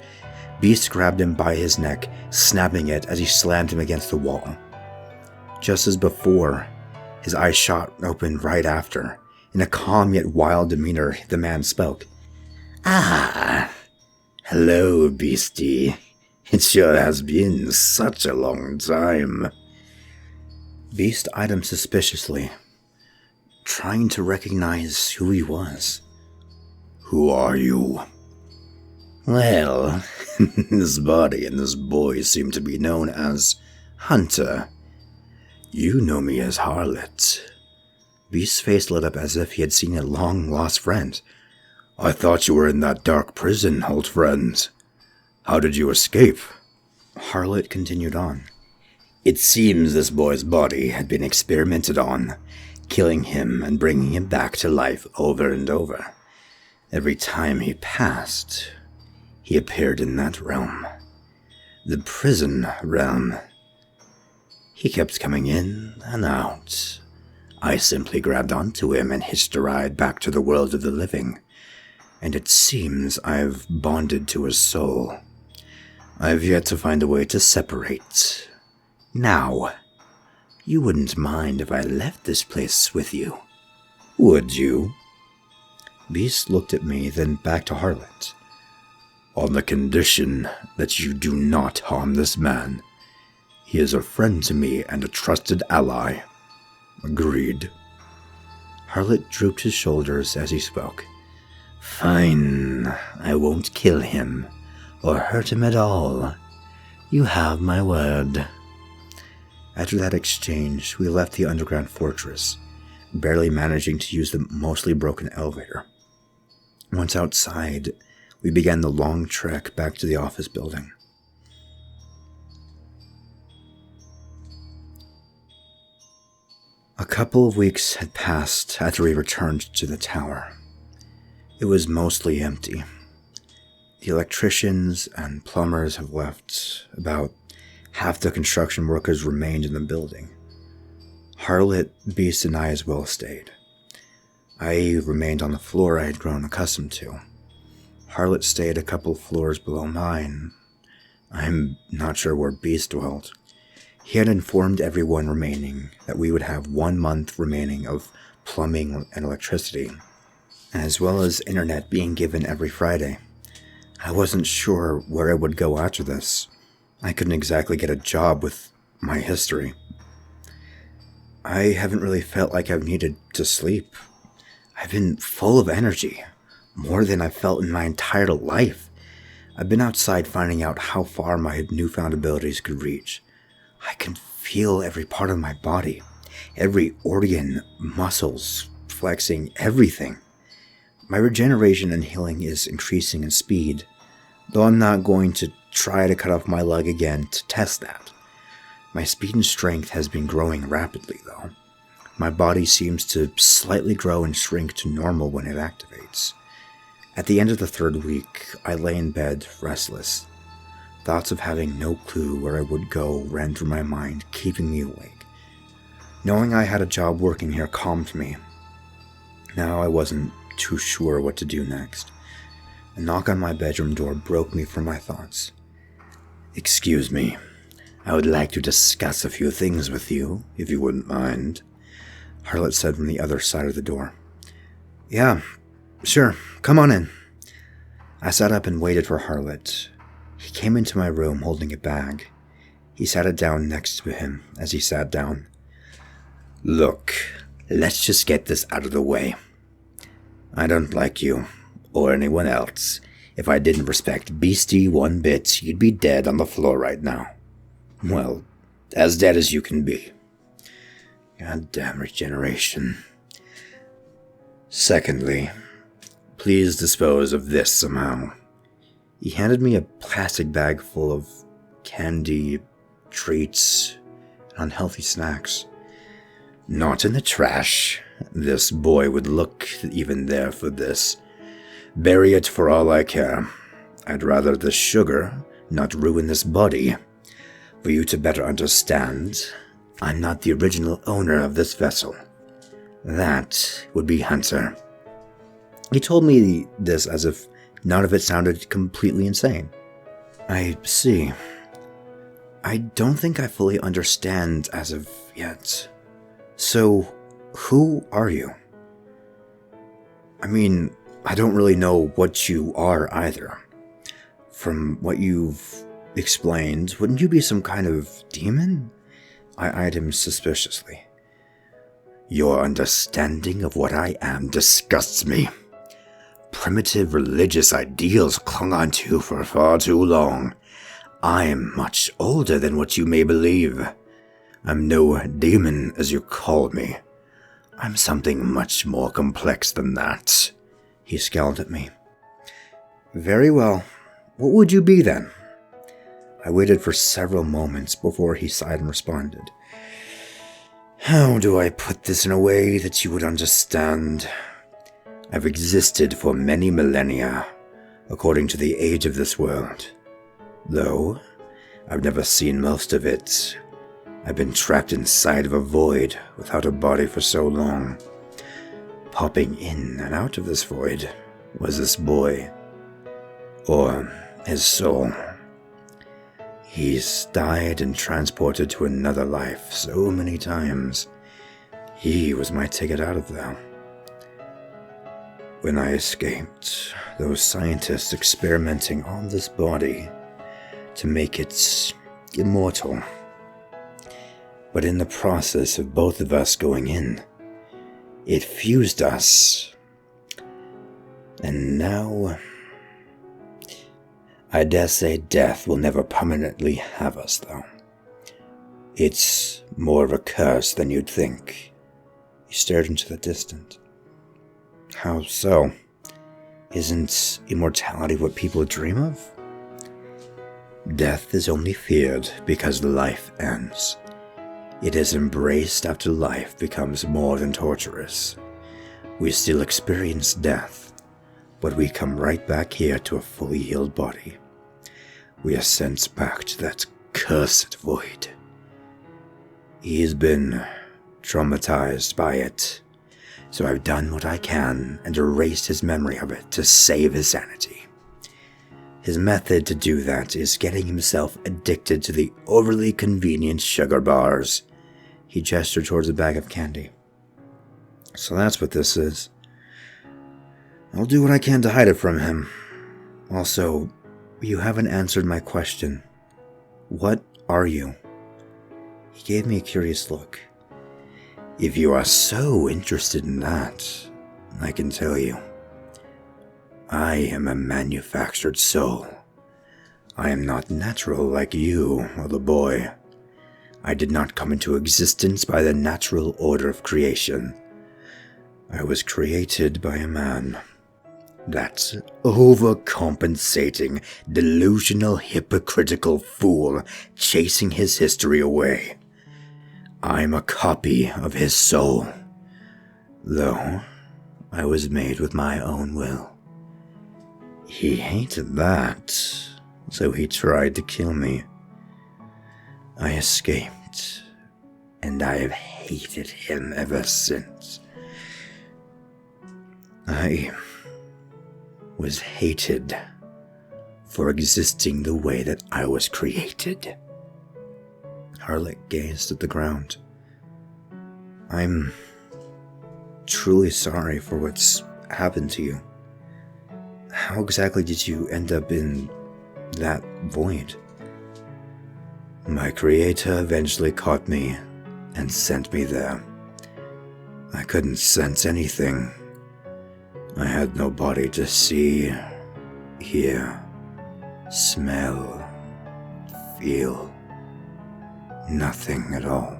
Beast grabbed him by his neck, snapping it as he slammed him against the wall. Just as before, his eyes shot open right after. In a calm yet wild demeanor, the man spoke. Ah, hello, Beastie. It sure has been such a long time. Beast eyed him suspiciously, trying to recognize who he was. Who are you? Well, this body and this boy seem to be known as Hunter. You know me as Harlot. Beast's face lit up as if he had seen a long-lost friend. I thought you were in that dark prison, old friend. How did you escape? Harlot continued on. It seems this boy's body had been experimented on, killing him and bringing him back to life over and over. Every time he passed, he appeared in that realm. The prison realm. He kept coming in and out. I simply grabbed onto him and hitched a ride back to the world of the living. And it seems I've bonded to his soul. I've yet to find a way to separate. Now, you wouldn't mind if I left this place with you, would you? Beast looked at me, then back to Harlot. On the condition that you do not harm this man. He is a friend to me and a trusted ally. Agreed. Harlot drooped his shoulders as he spoke. Fine, I won't kill him, or hurt him at all. You have my word. After that exchange, we left the underground fortress, barely managing to use the mostly broken elevator. Once outside, we began the long trek back to the office building. A couple of weeks had passed after we returned to the tower. It was mostly empty. The electricians and plumbers have left. About half the construction workers remained in the building. Harlot, Beast, and I as well stayed. I remained on the floor I had grown accustomed to. Harlot stayed a couple floors below mine. I'm not sure where Beast dwelt. He had informed everyone remaining that we would have 1 month remaining of plumbing and electricity, as well as internet being given every Friday. I wasn't sure where I would go after this. I couldn't exactly get a job with my history. I haven't really felt like I've needed to sleep. I've been full of energy, more than I've felt in my entire life. I've been outside finding out how far my newfound abilities could reach. I can feel every part of my body, every organ, muscles, flexing, everything. My regeneration and healing is increasing in speed, though I'm not going to try to cut off my leg again to test that. My speed and strength has been growing rapidly, though. My body seems to slightly grow and shrink to normal when it activates. At the end of the 3rd week, I lay in bed, restless. Thoughts of having no clue where I would go ran through my mind, keeping me awake. Knowing I had a job working here calmed me. Now I wasn't too sure what to do next. A knock on my bedroom door broke me from my thoughts. "Excuse me. I would like to discuss a few things with you, if you wouldn't mind," Harlot said from the other side of the door. "Yeah, sure. Come on in." I sat up and waited for Harlot. He came into my room holding a bag. He sat it down next to him as he sat down. "Look, let's just get this out of the way. I don't like you, or anyone else. If I didn't respect Beastie one bit, you'd be dead on the floor right now. Well, as dead as you can be. Goddamn regeneration. Secondly, please dispose of this somehow." He handed me a plastic bag full of candy, treats, and unhealthy snacks. "Not in the trash. This boy would look even there for this. Bury it for all I care. I'd rather the sugar not ruin this body. For you to better understand, I'm not the original owner of this vessel. That would be Hunter." He told me this as if none of it sounded completely insane. "I see. I don't think I fully understand as of yet. So, who are you?" "I mean, I don't really know what you are either. From what you've explained, wouldn't you be some kind of demon?" I eyed him suspiciously. "Your understanding of what I am disgusts me. Primitive religious ideals clung on to for far too long. I'm much older than what you may believe. I'm no demon, as you call me. I'm something much more complex than that." He scowled at me. "Very well. What would you be then?" I waited for several moments before he sighed and responded. "How do I put this in a way that you would understand? I've existed for many millennia, according to the age of this world. Though I've never seen most of it. I've been trapped inside of a void without a body for so long. Popping in and out of this void was this boy, or his soul. He's died and transported to another life so many times. He was my ticket out of there. When I escaped, those scientists experimenting on this body to make it immortal. But in the process of both of us going in, it fused us. And now, I dare say death will never permanently have us, though. It's more of a curse than you'd think." He stared into the distance. "How so? Isn't immortality what people dream of?" "Death is only feared because life ends. It is embraced after life becomes more than torturous. We still experience death, but we come right back here to a fully healed body. We are sent back to that cursed void. He's been traumatized by it, so I've done what I can and erased his memory of it to save his sanity. His method to do that is getting himself addicted to the overly convenient sugar bars." He gestured towards a bag of candy. "So that's what this is. I'll do what I can to hide it from him. Also, you haven't answered my question. What are you?" He gave me a curious look. "If you are so interested in that, I can tell you. I am a manufactured soul, I am not natural like you or the boy. I did not come into existence by the natural order of creation. I was created by a man. That overcompensating, delusional, hypocritical fool chasing his history away. I'm a copy of his soul. Though I was made with my own will. He hated that, so he tried to kill me. I escaped, and I have hated him ever since. I was hated for existing the way that I was created. Harlot gazed at the ground. I'm truly sorry for what's happened to you. How exactly did you end up in that void? My creator eventually caught me and sent me there. I couldn't sense anything. I had no body to see, hear, smell, feel. Nothing at all.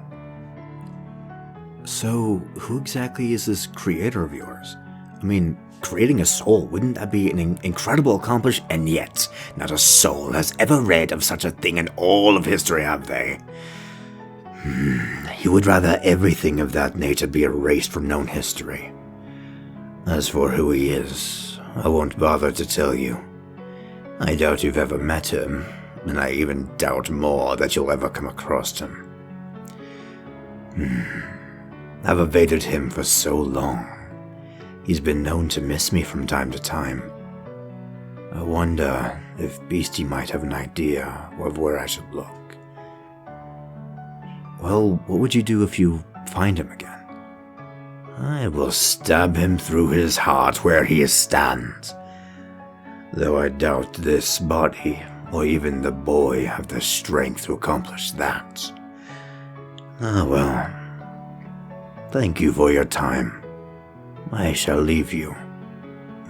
So, who exactly is this creator of yours? I mean, creating a soul, wouldn't that be an incredible accomplishment? And yet, not a soul has ever read of such a thing in all of history, have they? You would rather everything of that nature be erased from known history. As for who he is, I won't bother to tell you. I doubt you've ever met him, and I even doubt more that you'll ever come across him. I've evaded him for so long. He's been known to miss me from time to time. I wonder if Beastie might have an idea of where I should look. Well, what would you do if you find him again? I will stab him through his heart where he stands. Though I doubt this body, or even the boy, have the strength to accomplish that. Ah well. Thank you for your time. I shall leave you.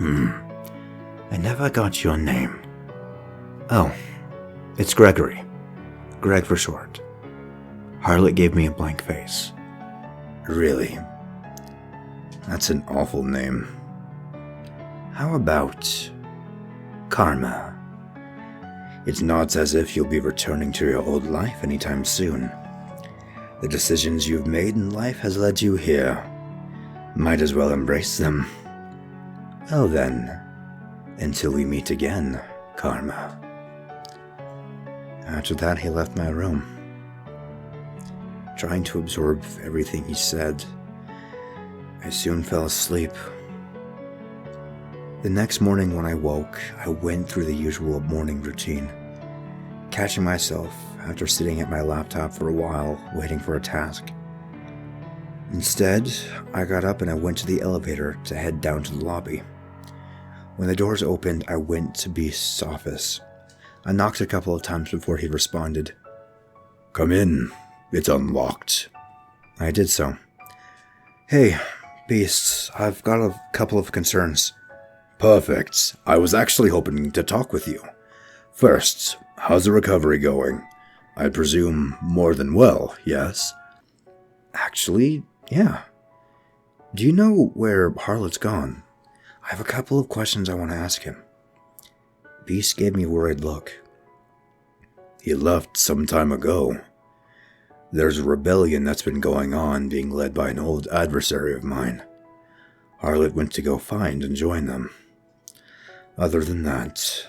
I never got your name. Oh, it's Gregory. Greg for short. Harlot gave me a blank face. Really? That's an awful name. How about Karma? It's not as if you'll be returning to your old life anytime soon. The decisions you've made in life has led you here. Might as well embrace them. Well then, until we meet again, Karma. After that, he left my room. Trying to absorb everything he said, I soon fell asleep. The next morning when I woke, I went through the usual morning routine, catching myself after sitting at my laptop for a while, waiting for a task. Instead, I got up and I went to the elevator to head down to the lobby. When the doors opened, I went to Beast's office. I knocked a couple of times before he responded. Come in. It's unlocked. I did so. Hey, Beast, I've got a couple of concerns. Perfect. I was actually hoping to talk with you. First, how's the recovery going? I presume more than well, yes? Actually, yeah. Do you know where Harlot's gone? I have a couple of questions I want to ask him. Beast gave me a worried look. He left some time ago. There's a rebellion that's been going on, being led by an old adversary of mine. Harlot went to go find and join them. Other than that,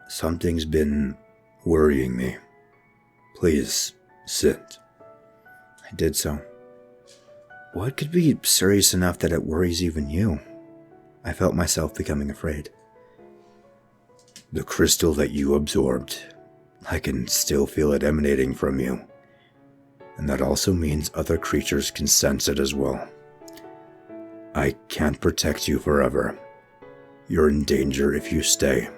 something's been worrying me. Please, sit. I did so. What could be serious enough that it worries even you? I felt myself becoming afraid. The crystal that you absorbed. I can still feel it emanating from you. And that also means other creatures can sense it as well. I can't protect you forever. You're in danger if you stay,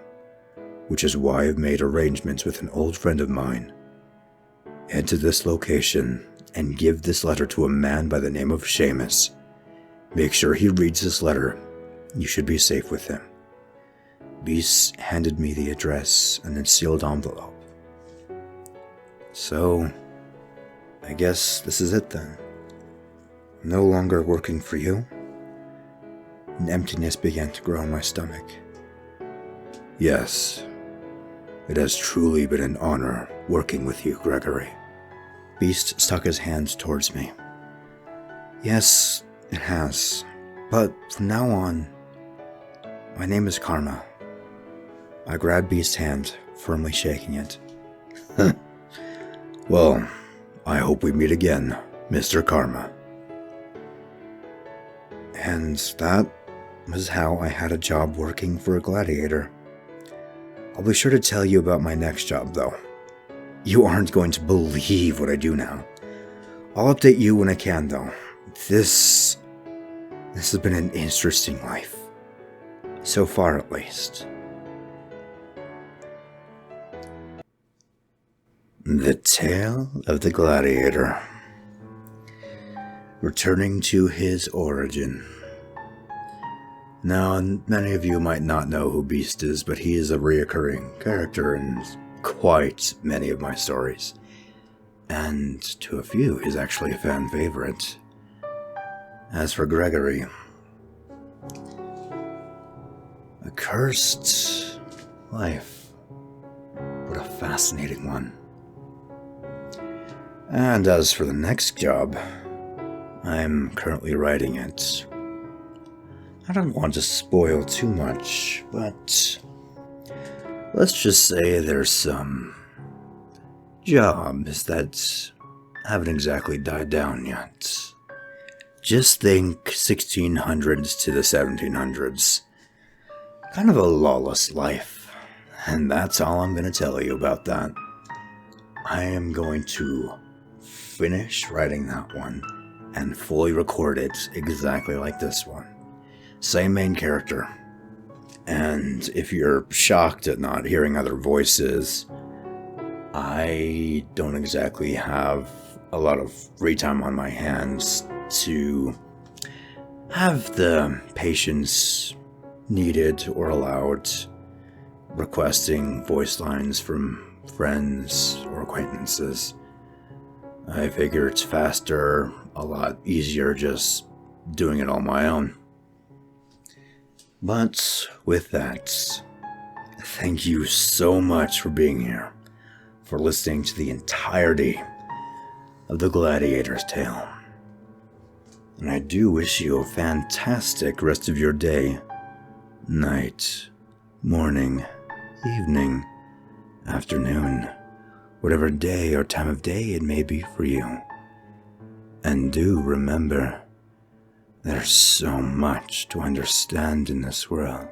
which is why I've made arrangements with an old friend of mine. Head to this location and give this letter to a man by the name of Seamus. Make sure he reads this letter. You should be safe with him. Beast handed me the address and a sealed envelope. So, I guess this is it then. No longer working for you? An emptiness began to grow in my stomach. Yes, it has truly been an honor working with you, Gregory. Beast stuck his hand towards me. Yes, it has. But from now on, my name is Karma. I grabbed Beast's hand, firmly shaking it. Well, I hope we meet again, Mr. Karma. And that was how I had a job working for a Gladiator. I'll be sure to tell you about my next job, though. You aren't going to believe what I do now. I'll update you when I can, though. This has been an interesting life. So far, at least. The Tale of the Gladiator. Returning to his origin. Now, many of you might not know who Beast is, but he is a reoccurring character in quite many of my stories. And to a few, he's actually a fan favorite. As for Gregory, a cursed life, but a fascinating one. And as for the next job, I'm currently writing it. I don't want to spoil too much, but let's just say there's some jobs that haven't exactly died down yet. Just think 1600s to the 1700s. Kind of a lawless life. And that's all I'm going to tell you about that. I am going to finish writing that one and fully record it exactly like this one. Same main character. And if you're shocked at not hearing other voices, I don't exactly have a lot of free time on my hands to have the patience needed or allowed requesting voice lines from friends or acquaintances. I figure it's faster, a lot easier just doing it on my own. But with that, thank you so much for being here, for listening to the entirety of the Gladiator's tale. And I do wish you a fantastic rest of your day, night, morning, evening, afternoon, whatever day or time of day it may be for you. And do remember, there's so much to understand in this world.